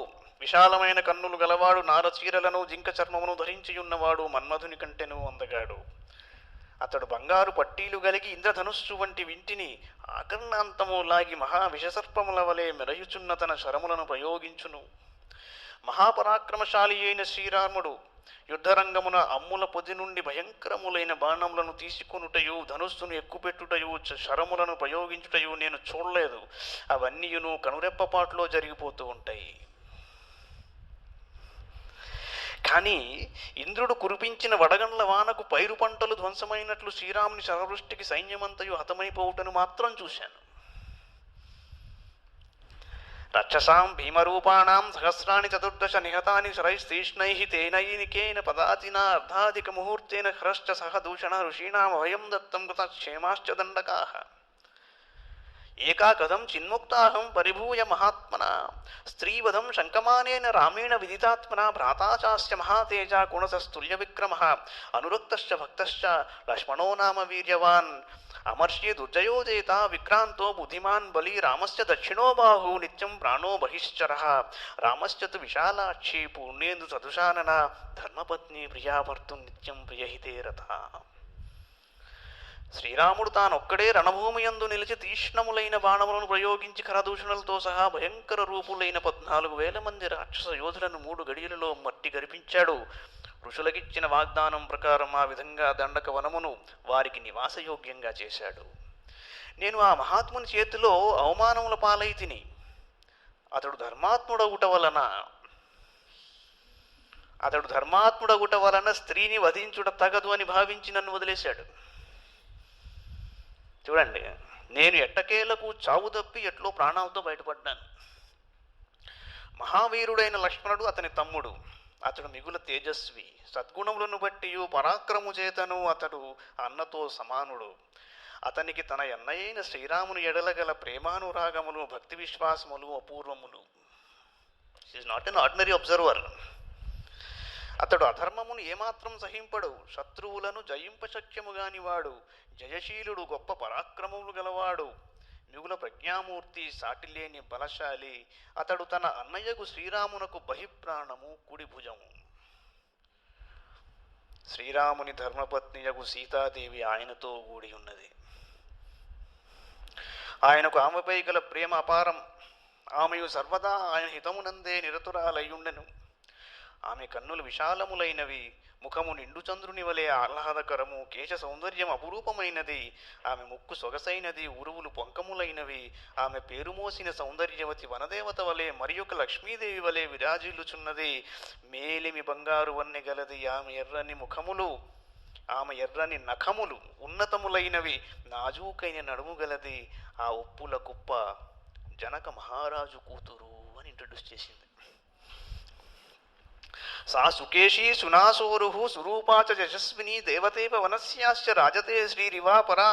విశాలమైన కన్నులు గలవాడు, నారచీరలను జింక చర్మమును ధరించి ఉన్నవాడు, మన్మధుని కంటెను అందగాడు. అతడు బంగారు పట్టీలు కలిగి ఇంద్రధనుస్సు వంటి వింటిని ఆకర్ణాంతము లాగి మహావిషసర్పముల వలె మెరయుచున్న తన శరములను ప్రయోగించును. మహాపరాక్రమశాలి అయిన శ్రీరాముడు యుద్ధరంగమున అమ్ముల పొది నుండి భయంకరములైన బాణములను తీసుకొనుటయు, ధనుస్సును ఎక్కుపెట్టుటయు, శరములను ప్రయోగించుటయు నేను చూడలేదు. అవన్నీయును కనురెప్పపాటులో జరిగిపోతూ ఉంటాయి. కానీ ఇంద్రుడు కురిపించిన వడగండ్ల వానకు పైరు పంటలు ధ్వంసమైనట్లు శ్రీరాముని శరవృష్టికి సైన్యమంతయు హతమైపోవుటను మాత్రం చూశాను. రక్షసాం భీమరూపాణం సహస్రాణి చతుర్దశ నిహతాని శరైస్తీష్ణై తేనైనికేన పదాతినా అర్ధాధిక ముహూర్తేన హ్రశ్చ సహ దూషణ ఋషీణాం అభయం దత్తం కృత క్షేమాశ్చ దండకాః. ఏకా కథం చిన్ముక్తాహం పరిభూయ మహాత్మనా స్త్రీవధం శంకమానేన రామేణ విదితాత్మనా భ్రాతా చాస్య మహాతేజ గుణసస్తుల్య విక్రమః అనురక్తశ్చ భక్తశ్చ లక్ష్మణో నామ వీర్యవాన్ అమర్ష్యే దుర్జయోజేత విక్రాంతో బుద్ధిమాన్ బలి రామస్య దక్షిణో బాహు నిత్యం ప్రాణో బహిశ్చరః రామశ్చ తు విశాలాక్షి పూర్ణేందు సదుశానన ధర్మపత్ని ప్రియాభర్తు నిత్యం ప్రియహితే రథా. శ్రీరాముడు తానొక్కడే రణభూమి యందు నిలిచి తీక్ష్ణములైన బాణములను ప్రయోగించి కరదూషణలతో సహా భయంకర రూపులైన 14,000 మంది రాక్షస యోధులను 3 గడియలలో మట్టి గరిపించాడు. ఋషులకిచ్చిన వాగ్దానం ప్రకారం ఆ విధంగా దండక వనమును వారికి నివాసయోగ్యంగా చేశాడు. నేను ఆ మహాత్ముని చేతిలో అవమానముల పాలై తిని అతడు ధర్మాత్ముడగుట వలన స్త్రీని వధించుట తగదు అని భావించి నన్ను వదిలేశాడు. చూడండి, నేను ఎట్టకేలకు చావు తప్పి ఎట్లో ప్రాణాలతో బయటపడ్డాను. మహావీరుడైన లక్ష్మణుడు అతని తమ్ముడు. అతడు మిగుల తేజస్వి, సద్గుణములను బట్టి పరాక్రము చేతను అతడు అన్నతో సమానుడు. అతనికి తన అన్నయైన శ్రీరాముని ఎడలగల ప్రేమానురాగములు, భక్తి విశ్వాసములు అపూర్వములు. Is not an ordinary observer. అతడు అధర్మమును ఏమాత్రం సహింపడు, శత్రువులను జయింపశక్యము గానివాడు, జయశీలుడు, గొప్ప పరాక్రమములు గలవాడు, మిగుల ప్రజ్ఞామూర్తి, సాటిలేని బలశాలి. అతడు తన అన్నయ్యకు శ్రీరామునకు బహిప్రాణము, కుడి భుజము. శ్రీరాముని ధర్మపత్నియగు సీతాదేవి ఆయనతో కూడి ఉన్నది. ఆయనకు ఆమెపై గల ప్రేమ అపారం. ఆమెయు సర్వదా ఆయన హితమునందే నిరతురాలయ్యుండెను. ఆమె కన్నులు విశాలములైనవి, ముఖము నిండు చంద్రుని వలె ఆహ్లాదకరము, కేశ సౌందర్యం అపురూపమైనది. ఆమె ముక్కు సొగసైనది, ఉరువులు పొంకములైనవి. ఆమె పేరుమోసిన సౌందర్యవతి వనదేవత వలె మరియొక లక్ష్మీదేవి వలె విరాజిల్లుచున్నది. మేలిమి బంగారు వన్నె గలది ఆమె ఎర్రని ముఖములు, ఆమె ఎర్రని నఖములు ఉన్నతములైనవి, నాజూకైన నడుము గలది. ఆ ఉప్పుల కుప్ప జనక మహారాజు కూతురు అని ఇంట్రడ్యూస్ చేసింది. సా సుకేశీ సునాసోరు సురూపా చ యశస్విని దేవతేవ వనస్యాస్య రాజతే శ్రీరివా పరా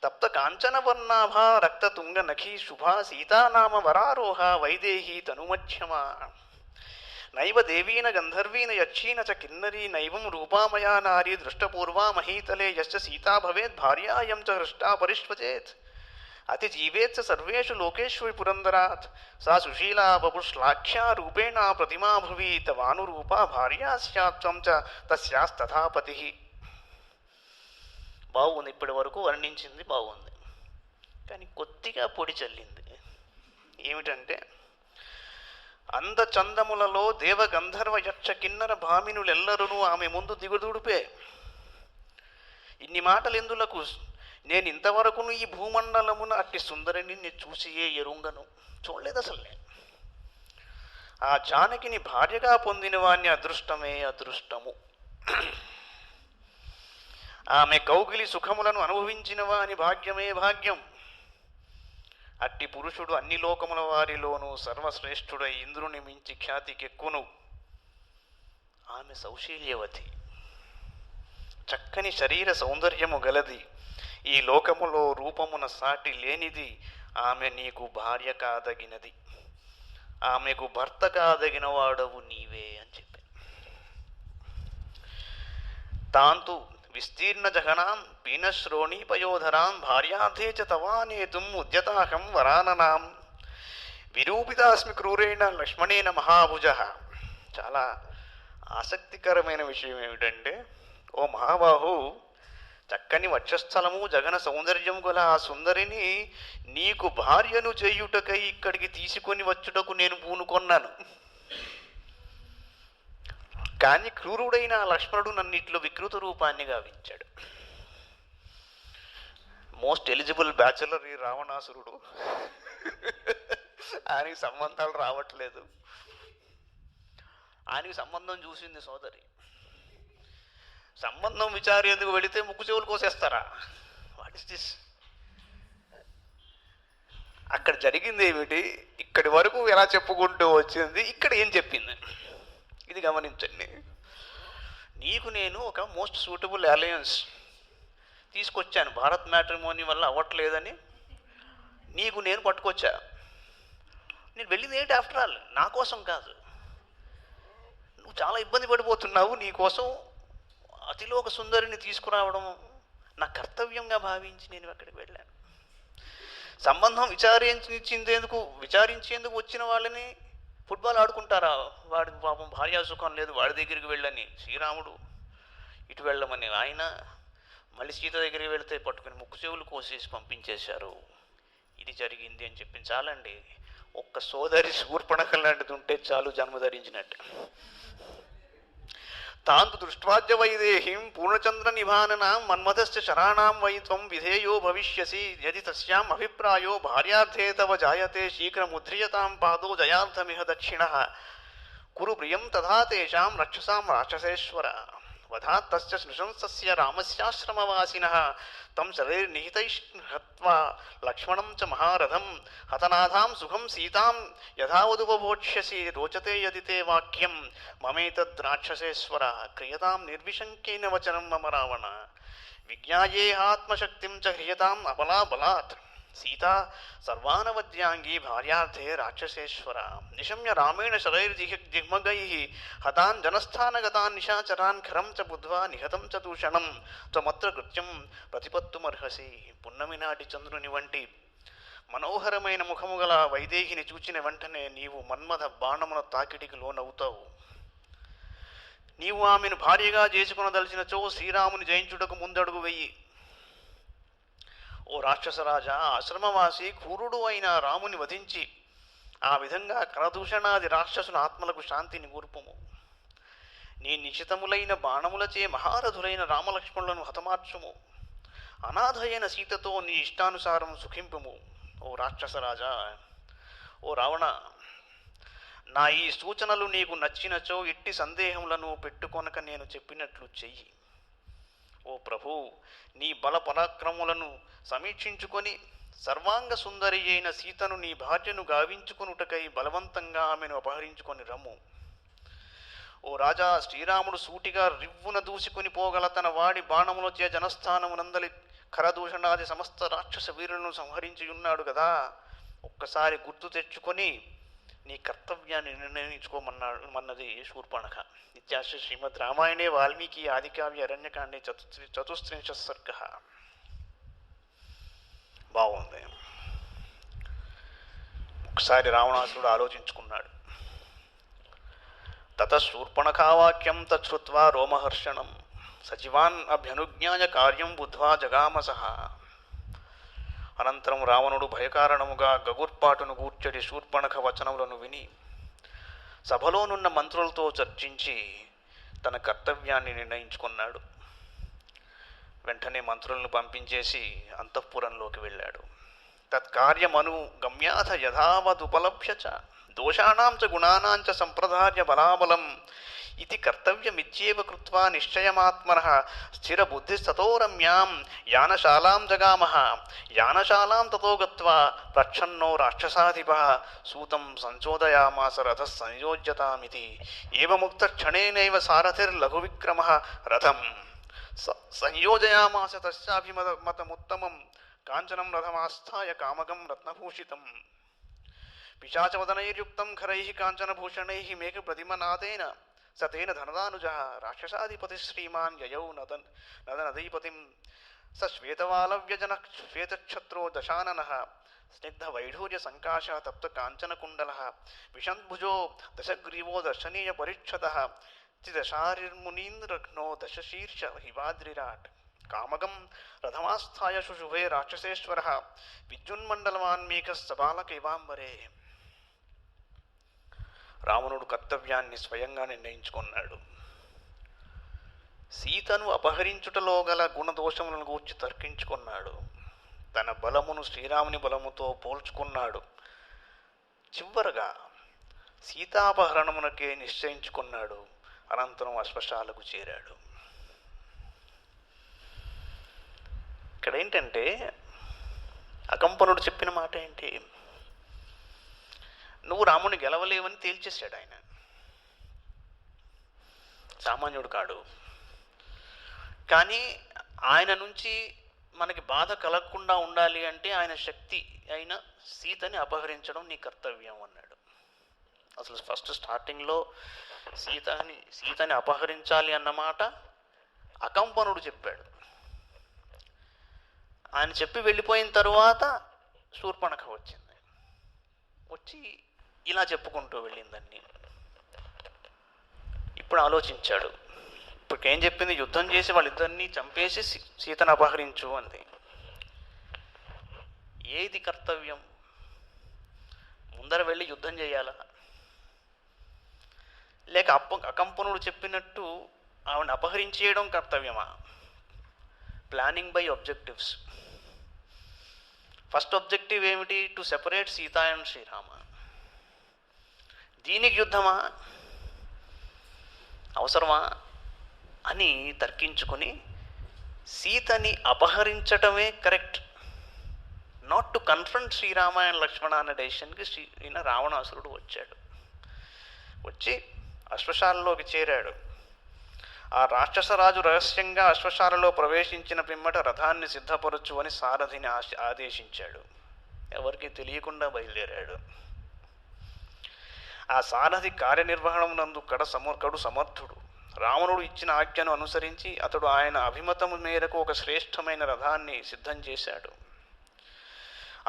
తప్త కాంచనవర్ణాభా రక్తతుంగ నఖీ శుభా సీతానామ వరారోహ వైదేహీ తనుమధ్యమా. నైవ దేవీన గంధర్వీన యక్షీన చ కిన్నరీ నైవం రూపామయా నారీ దృష్టపూర్వా మహీతలే యశ్చ సీతా భవేత్ భార్యాయం చ హృష్టా పరిష్వచేత్ అతి జీవేత్ సర్వేషు లోకేషు పురందరాత్. సా సుశీలా బపుశ్లాఖ్యా రూపేణ ప్రతిమా భువి తవానురూపా భార్యా స్యాత్ త్వం చ తస్యాస్తథాపతి. బాగుంది, ఇప్పటి వరకు వర్ణించింది బాగుంది, కానీ కొద్దిగా పొడి చల్లింది. ఏమిటంటే, అందచందములలో దేవ గంధర్వ యక్ష కిన్నర భామినులెల్లరూ ఆమె ముందు దిగుదుడుపే. ఇన్ని మాటలెందులకు? నేను ఇంతవరకును ఈ భూమండలమున అట్టి సుందరిని నేను చూసియే ఎరుంగను, చూడలేదు అసలు. నేను ఆ జానకిని భార్యగా పొందిన వాణ్ణి అదృష్టమే అదృష్టము. ఆమె కౌగిలి సుఖములను అనుభవించిన వాని భాగ్యమే భాగ్యం. అట్టి పురుషుడు అన్ని లోకముల వారిలోనూ సర్వశ్రేష్ఠుడై ఇంద్రుని మించి ఖ్యాతికెక్కును. ఆమె సౌశీల్యవతి, చక్కని శరీర సౌందర్యము గలది. ఈ లోకములో రూపమున సాటి లేనిది. ఆమె నీకు భార్య కాదగినది, ఆమెకు భర్త కాదగిన వాడవు నీవే అని చెప్పి తాంతు విస్తీర్ణ జగనాం పీనశ్రోణీపయోధరాం భార్యార్థే చ తవానేతుం ఉద్యతాహం వరాననాం విరూపితాస్మి క్రూరేణ లక్ష్మణేన మహాభుజ. చాలా ఆసక్తికరమైన విషయం ఏమిటంటే, ఓ మహాబాహు, చక్కని వక్షస్థలము జగన సౌందర్యం గల ఆ సుందరిని నీకు భార్యను చేయుటకై ఇక్కడికి తీసుకొని వచ్చుటకు నేను పూనుకొన్నాను. కానీ క్రూరుడైన లక్ష్మణుడు నన్నిట్లో వికృత రూపాన్ని గావించాడు. మోస్ట్ ఎలిజిబుల్ బ్యాచులర్ ఈ రావణాసురుడు. ఆయనకి సంబంధాలు రావట్లేదు. ఆయనకి సంబంధం చూసింది సోదరి. సంబంధం విచారేందుకు వెళితే ముక్కు చెవులు కోసేస్తారా? What is this? అక్కడ జరిగింది ఏమిటి, ఇక్కడి వరకు ఎలా చెప్పుకుంటూ వచ్చింది, ఇక్కడ ఏం చెప్పింది, ఇది గమనించండి. నీకు నేను ఒక మోస్ట్ సూటబుల్ అలయన్స్ తీసుకొచ్చాను. భారత్ మ్యాట్రిమోనీ వల్ల అవ్వట్లేదని నీకు నేను పట్టుకొచ్చా. నేను వెళ్ళింది ఏంటి? ఆఫ్టర్ ఆల్ నా కోసం కాదు. నువ్వు చాలా ఇబ్బంది పడిపోతున్నావు. నీకోసం అతిలోక సుందరిని తీసుకురావడం నా కర్తవ్యంగా భావించి నేను అక్కడికి వెళ్ళాను. సంబంధం విచారించేందుకు వచ్చిన వాళ్ళని ఫుట్బాల్ ఆడుకుంటారా? వాడి పాపం భార్యా సుఖం లేదు, వాడి దగ్గరికి వెళ్ళని శ్రీరాముడు ఇటు వెళ్ళమని ఆయన మళ్ళీ సీత దగ్గరికి వెళితే పట్టుకుని ముక్కు చెవులు కోసేసి పంపించేశారు. ఇది జరిగింది అని చెప్పించాలండి. ఒక్క సోదరి శూర్పణఖ లాంటిది ఉంటే చాలు జన్మ ధరించినట్టు. తాంతు దృష్ట్వాద్య వైదేహీం పూర్ణచంద్ర నిభాననాం మన్మథస్య శరాణాం వై త్వం విధేయో భవిష్యసి యది తస్యాం అభిప్రాయో భార్యార్థే తవ జాయతే శీఘ్రముద్రియతాం పాదో జయార్థమిహ దక్షిణః కురు ప్రియం తథా తేషాం రక్షసాం రాక్షసేశ్వర వధాత్ తస్య నృశంసస్య రామస్యాశ్రమవాసినః తం శరైర్నిహితైః లక్ష్మణం చ మహారథం హతనాథాం సుఖం సీతాం యథావదుపభోక్ష్యసి రోచతే యది తే వాక్యం మమేతద్ రాక్షసేశ్వర క్రియతాం నిర్విశంకేన వచనం మమ రావణ విజ్ఞాయేహాత్మశక్తిం చ హ్రియతాం అబలా బలాత్ సీతా సర్వానవద్యాంగీ భార్యార్థే రాక్షసేశ్వర నిశమ్య రామేణ శరైర్జిహ్మగైః హతాన్ జనస్థానగతాన్ నిశాచరాన్ ఖరం చ బుద్ధ్వా నిహతం చ దూషణం త్వమత్ర కృత్యం ప్రతిపత్తుమర్హసి. పున్నమి నాటి చంద్రుని వంటి మనోహరమైన ముఖము గల వైదేహిని చూచిన వెంటనే నీవు మన్మథ బాణమున తాకిడికి లోనవుతావు. నీవు ఆమెను భార్యగా చేసుకునదలిచినచో శ్రీరాముని జయించుటకు ముందడుగు వెయ్యి. ఓ రాక్షసరాజా, ఆశ్రమవాసి క్రూరుడు అయిన రాముని వధించి ఆ విధంగా కరదూషణాది రాక్షసుల ఆత్మలకు శాంతిని కూర్పుము. నీ నిశితములైన బాణములచే మహారథులైన రామలక్ష్మణులను హతమార్చుము. అనాథయైన సీతతో నీ ఇష్టానుసారం సుఖింపుము. ఓ రాక్షసరాజా, ఓ రావణ, నా ఈ సూచనలు నీకు నచ్చినచో ఇట్టి సందేహములను పెట్టుకొనక నేను చెప్పినట్లు చెయ్యి. ఓ ప్రభు, నీ బల పరాక్రములను సమీక్షించుకొని సర్వాంగ సుందరి అయిన సీతను నీ భార్యను గావించుకొనుటకై బలవంతంగా ఆమెను అపహరించుకొని రమ్ము. ఓ రాజా, శ్రీరాముడు సూటిగా రివ్వున దూసుకొని పోగల తన వాడి బాణములచే జనస్థానమునందలి ఖరదూషణాది సమస్త రాక్షస వీరులను సంహరించి ఉన్నాడు కదా. ఒక్కసారి గుర్తు తెచ్చుకొని నీ కర్తవ్యాన్ని నిర్ణయించుకోమన్నది శూర్పణఖ. ఇత్యాశ్ర శ్రీమద్ రామాయణే వాల్మీకి ఆదికావ్య అరణ్యకాండే చతుస్త్రింశ సర్గ. బాగుంది. ఒకసారి రావణాసురుడు ఆలోచించుకున్నాడు. తత శూర్పణఖావాక్యం తచ్చుత్వా రోమహర్షణం సచివాన్ అభ్యనుజ్ఞాయ కార్యం బుద్ధ్వా జగామసః. అనంతరం రావణుడు భయకారణముగా గగుర్పాటును గూర్చడి శూర్పణఖ వచనములను విని సభలోనున్న మంత్రులతో చర్చించి తన కర్తవ్యాన్ని నిర్ణయించుకున్నాడు. వెంటనే మంత్రులను పంపించేసి అంతఃపురంలోకి వెళ్ళాడు. తత్కార్యమను గమ్యాథ యథావదుపలభ్య చ దోషాణాం చ గుణానాం చ సంప్రదార్య బలాబలం ఇది కర్తవ్యమిత్యేవ కృత్వా నిశ్చయమాత్మనః స్థిరబుద్ధిస్తతో రమ్యాం యానశాలాం జగామః. యానశాలాం తతో గత్వా ప్రచ్ఛన్నో రాక్షసాధిపః సూతం సంచోదయామాస రథః సంయోజ్యతామితి. ఏవముక్తక్షణేనైవ సారథిర్లఘువిక్రమः రథం సంయోజయామాస తస్యాభిమతముత్తమం కాంచనం రథమాస్థాయ కామకం రత్నభూషితం. పిశాచవదనైర్యుక్తం ఖరైః కాంచనభూషణైః మేఘప్రతిమనాదేన సతేన ధనదానుజ రాక్షసాధిపతి శ్రీమాన్ యయౌ నదనదీపతిం స శ్వేతవాలవ్యజన శ్వేతక్షత్రో దశానన స్నిగ్ధ వైఢూర్య సంకాశ తప్త కాంచనకుండల విషంభుజో దశగ్రీవో దర్శనీయ పరిచ్ఛద దశారిర్మునీంద్రఘ్నో దశశీర్ష హివాద్రిరాట్ కామగం రథమాస్థాయ శుశుభే రాక్షసేశ్వర విద్యున్మండలవాన్మీక సబాలకైవాంబరే. రావణుడు కర్తవ్యాన్ని స్వయంగా నిర్ణయించుకున్నాడు. సీతను అపహరించుటలో గల గుణదోషములను గూర్చి తర్కించుకున్నాడు. తన బలమును శ్రీరాముని బలముతో పోల్చుకున్నాడు. చివరగా సీతాపహరణమునకే నిశ్చయించుకున్నాడు. అనంతరం అశ్వశాలకు చేరాడు. ఇక్కడ ఏంటంటే అకంపనుడు చెప్పిన మాట ఏంటి? నువ్వు రాముని గెలవలేవని తేల్చేశాడు ఆయన. సామాన్యుడు కాడు. కానీ ఆయన నుంచి మనకి బాధ కలగకుండా ఉండాలి అంటే ఆయన శక్తి అయిన సీతని అపహరించడం నీ కర్తవ్యం అన్నాడు. అసలు ఫస్ట్ స్టార్టింగ్లో సీతని అపహరించాలి అన్నమాట అకంపనుడు చెప్పాడు. ఆయన చెప్పి వెళ్ళిపోయిన తరువాత శూర్పణఖ వచ్చింది. వచ్చి ఇలా చెప్పుకుంటూ వెళ్ళిందని ఇప్పుడు ఆలోచించాడు. ఇప్పటికేం చెప్పింది? యుద్ధం చేసి వాళ్ళిద్దరినీ చంపేసి సీతను అపహరించు అంది. ఏది కర్తవ్యం? ముందర వెళ్ళి యుద్ధం చేయాలా, లేక అకంపనుడు చెప్పినట్టు ఆవిడ అపహరించేయడం కర్తవ్యమా? Planning by objectives. First objective ఏమిటి? To separate Sita and Srirama. దీనికి యుద్ధమా, అవసరమా అని తర్కించుకొని సీతని అపహరించటమే correct, not to confront Srirama and Lakshmana అనే డెసిషన్కి ఈయన రావణాసురుడు వచ్చాడు. వచ్చి అశ్వశాలలోకి చేరాడు. ఆ రాక్షసరాజు రహస్యంగా అశ్వశాలలో ప్రవేశించిన పిమ్మట రథాన్ని సిద్ధపరచు అని సారథిని ఆదేశించాడు. ఎవరికి తెలియకుండా బయలుదేరాడు. ఆ సారథి కార్యనిర్వహణమునందు కడు సమర్థుడు. రావణుడు ఇచ్చిన ఆజ్ఞను అనుసరించి అతడు ఆయన అభిమతము మేరకు ఒక శ్రేష్టమైన రథాన్ని సిద్ధం చేశాడు.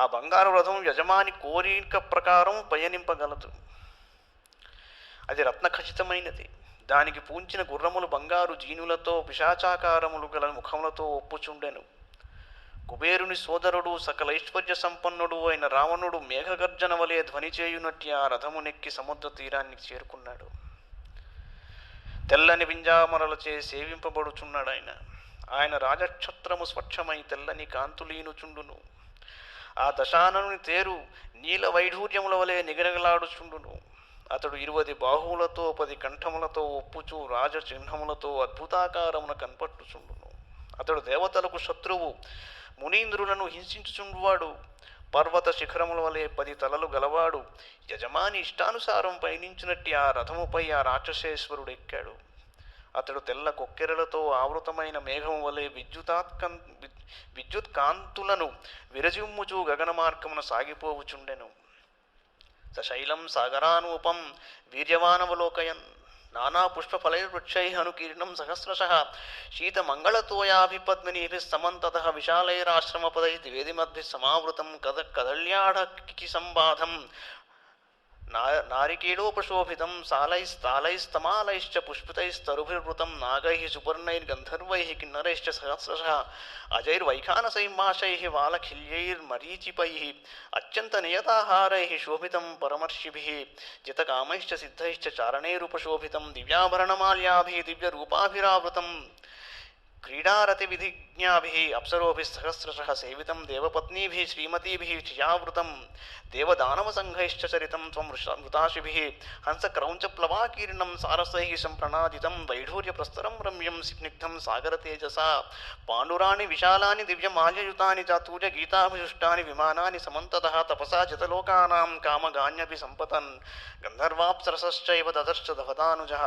ఆ బంగారు రథం యజమాని కోరిక ప్రకారం పయనింపగలదు. అది రత్నఖచితమైనది. దానికి పూంచిన గుర్రములు బంగారు జీనులతో పిశాచాకారములు గల ముఖములతో ఒప్పుచుండెను. కుబేరుని సోదరుడు సకలైశ్వర్య సంపన్నుడు అయిన రావణుడు మేఘగర్జన వలె ధ్వని చేయునట్టి ఆ రథము నెక్కి సముద్ర తీరానికి చేరుకున్నాడు. తెల్లని వింజామరలచే సేవింపబడుచున్నాడు ఆయన రాజక్షత్రము స్వచ్ఛమై తెల్లని కాంతులీనుచుండును. ఆ దశాననుని తేరు నీల వైఢూర్యముల వలె నిగనగలాడుచుండును. అతడు 20 బాహువులతో 10 కంఠములతో ఒప్పుచు రాజ చిహ్నములతో అద్భుతాకారమున కనపట్టుచుండును. అతడు దేవతలకు శత్రువు, మునీంద్రులను హింసించుచుండువాడు, పర్వత శిఖరముల వలె 10 తలలు గలవాడు. యజమాని ఇష్టానుసారం పయనించినట్టి ఆ రథముపై ఆ రాక్షసేశ్వరుడు ఎక్కాడు. అతడు తెల్ల కొక్కెరలతో ఆవృతమైన మేఘము వలె విద్యుత్ కాంతులను విరజిమ్ముచు గగన మార్గమున సాగిపోవుచుండెను. సశైలం సాగరానూపం వీర్యవానవలోకయన్ నానా పుష్పఫలైర్వృక్షై అనుకీర్ణం సహస్రశః శీతమంగళతోయాభిపద్మినీభిः సమంతతః విశాలైరాశ్రమపదైః ద్వివేదిమద్భిः సమావృతం కదళ్యాఢకి సంబాధం నారికేళోపశోభితం సాలైస్తాలైస్తమాలైశ్చ పుష్పితైస్తరుభిర్వృతం నాగైః సుపర్ణైర్గంధర్వైః కిన్నరైశ్చ సహస్రశః అజైర్వైఖానసైమాశైః వాలఖిల్యైర్మరీచిపైః అత్యంత నియతాహారైః శోభితం పరమర్షిభిః జితకామైశ్చ సిద్ధైశ్చ చారణైరుపశోభితం దివ్యాభరణమాల్యాభిः దివ్యరూపాభిరావృతం క్రీడారతి విధిజ్ఞాభిः అప్సరోభిः సహస్రశః సేవితం దేవపత్నీభిः శ్రీమతీభిः క్షయావృతం దేవదానవసంఘైశ్చ చరితం త్వం వృతాశిభిः హంసక్రౌంచప్లవాకీర్ణం సారసైః సంప్రణాదితం వైఢూర్యప్రస్తరం రమ్యం స్నిగ్ధం సాగరతేజసా పాండురాణి విశాలాని దివ్యమాల్యయుతాని చాతుర్య గీతాభిషుష్టాని విమానాని సమంతతః తపసా జతలోకానాం కామగాన్యపి సంపతన్ గంధర్వాప్సరసశ్చైవ దదర్శ దవదానుజः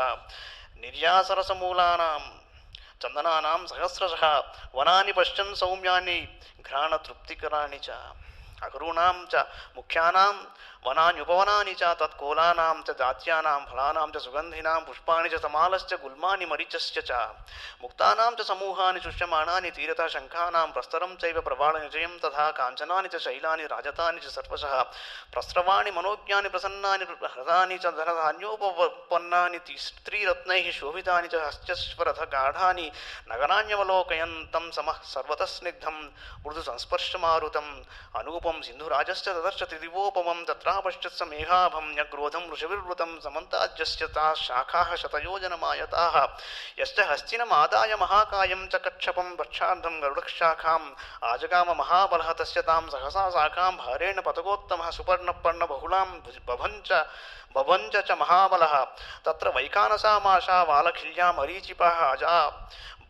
నిర్యాసరసమూలానాం చందనానాం సహస్రశః వనాని పశ్చన్ సౌమ్యాని ఘ్రాణ తృప్తికరాణి చ. అకరూణాం చ ముఖ్యానాం వనాన్యుపవనాని చ తత్కోలానాం చ జాత్యానాం ఫలానాం చ సుగంధినాం పుష్పాణి చ సమాలశ్చ గుల్మాని మరీచశ్చ చ ముక్తానాం చ సమూహాని సృష్యమాణాని తీరత శంఖానాం ప్రస్తరం చైవ ప్రవాళ నిజయం తథా కాంచనాని చ శైలాని రాజతాని చ సర్వశః ప్రస్రవాణి మనోజ్ఞాని ప్రసన్నాని హృదాని చ ధనధాన్యోపపన్నాని స్త్రీరత్నైః శోభితాని చ హస్త్యస్వరథ గాఢాని నగరాణ్యవలోకయన్ తం సమః సర్వతః స్నిగ్ధం మృదు సంస్పర్శమారుతం అనూపం సింధురాజశ్చ తదర్శ త్రిదివోపమం తత్రాపశ్చత్స మేఘాభం న్యగ్రోధం ఋషవిర్వృతం సమంతాజ్యశ్చ తాః శాఖాః శతయోజనమాయతాః యశ్చ హస్తినమాదాయ మహాకాయం చ కచ్చపం వక్షార్ధం గరుడశాఖాం ఆజగామ మహాబలః తస్య తాం సహసా శాఖాం భారేణ పతకోత్తమః సుపర్ణపర్ణ బహుళాం బభంచ చ మహాబలః తత్ర వైకానసామాశా వాలఖిల్యా మరీచిపः అజా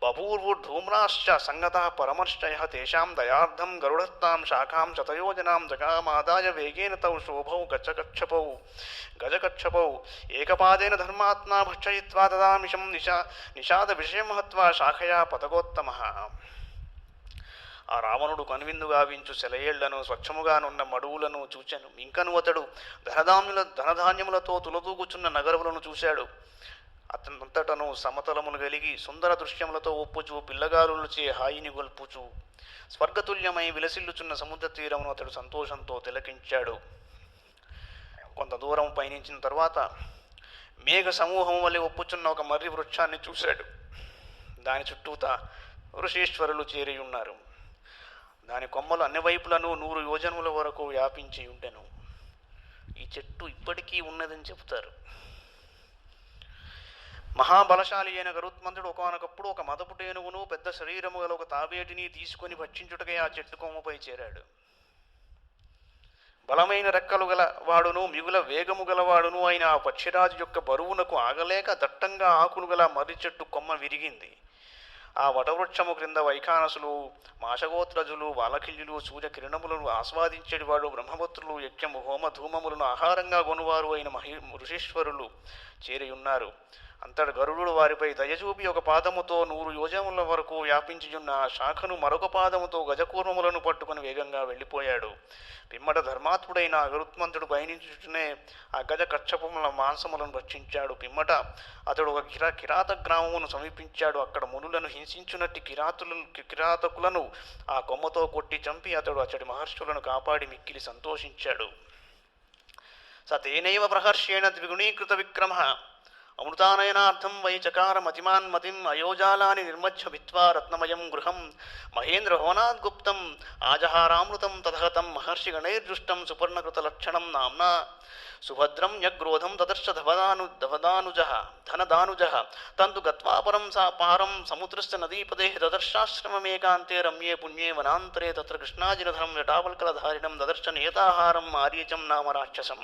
బభూర్వుర్ధూమ్రాశ్చ సంగతः పరమర్షయः తేషాం దయార్థం గరుడస్తాం శాఖాం శతయోజనాం జగామాదాయ వేగేన తౌ శోభౌ గజకచ్చపౌ ఏకపాదేన ధర్మాత్మా భక్షయిత్వా తదామిషం నిషాద విషయం హత్వా శాఖయా పతకోత్తమః. ఆ రావణుడు కనువిందు గావించు సెలయేళ్లను స్వచ్ఛముగానున్న మడువులను చూచెను. ఇంకను అతడు ధనధాన్యములతో తులతూగుచున్న నగరములను చూశాడు. అతనంతటను సమతలములు కలిగి సుందర దృశ్యములతో ఒప్పుచు పిల్లగాలులచే హాయిని గొల్పుచు స్వర్గతుల్యమై విలసిల్లుచున్న సముద్ర తీరమును అతడు సంతోషంతో తిలకించాడు. కొంత దూరం పయనించిన తర్వాత మేఘ సమూహం వలె ఒప్పుచున్న ఒక మర్రి వృక్షాన్ని చూశాడు. దాని చుట్టూతా ఋషీశ్వరులు చేరి ఉన్నారు. దాని కొమ్మలు అన్ని వైపులను 100 యోజనముల వరకు వ్యాపించి ఉండెను. ఈ చెట్టు ఇప్పటికీ ఉన్నదని చెబుతారు. మహాబలశాలి అయిన గరుత్మంతుడు ఒకనొకప్పుడు ఒక మదపుటేనుగును పెద్ద శరీరము గల ఒక తాబేటిని తీసుకొని భక్షించుటకై ఆ చెట్టు కొమ్మపై చేరాడు. బలమైన రెక్కలు గల వాడును మిగుల వేగము గలవాడును అయిన ఆ పక్షిరాజు యొక్క బరువునకు ఆగలేక దట్టంగా ఆకులు గల మర్రి చెట్టు కొమ్మ విరిగింది. ఆ వటవృక్షము క్రింద వైఖానసులు, మాషగోత్రజులు, వాలకిల్యులు, సూర్యకిరణములను ఆస్వాదించేవాడు బ్రహ్మపుత్రులు, యజ్ఞము హోమ ధూమములను ఆహారంగా కొనువారు అయిన ఋషీశ్వరులు చేరి ఉన్నారు. అంతటి గరుడు వారిపై దయచూపి ఒక పాదముతో 100 యోజనముల వరకు వ్యాపించియున్న ఆ శాఖను మరొక పాదముతో గజకూర్మములను పట్టుకుని వేగంగా వెళ్ళిపోయాడు. పిమ్మట ధర్మాత్ముడైన గరుత్మంతుడు పయనించుటనే ఆ గజ కచ్చపముల మాంసములను భక్షించాడు. పిమ్మట అతడు ఒక కిరాత గ్రామమును సమీపించాడు. అక్కడ మునులను హింసించునట్టి కిరాతకులను ఆ కొమ్మతో కొట్టి చంపి అతడు అతడి మహర్షులను కాపాడి మిక్కిలి సంతోషించాడు. స తేనైవ ప్రహర్షేణ ద్విగుణీకృత విక్రమ అమృతానయనార్థం వై చకార మతిం అయోజాలాని నిర్మధ్య భిత్వా రత్నమయం గృహం మహేంద్రహోనాద్గుప్తం ఆజహారామృతం తదహతం మహర్షిగణైర్దృష్టం సుపర్ణకృతలక్షణం నామ్నా సుభద్రం యగ్రోధం తదర్శ ధనదానుజ తంతు గత్వా పారం సముద్రస్య నదీపదే దదర్శాశ్రమమేకాంతే రమ్యే పుణ్యే వనాంతరే తత్ర కృష్ణాజినధరం జటావల్కలధారిణం దదర్శ నియతాహారం మారీచం నామ రాక్షసం.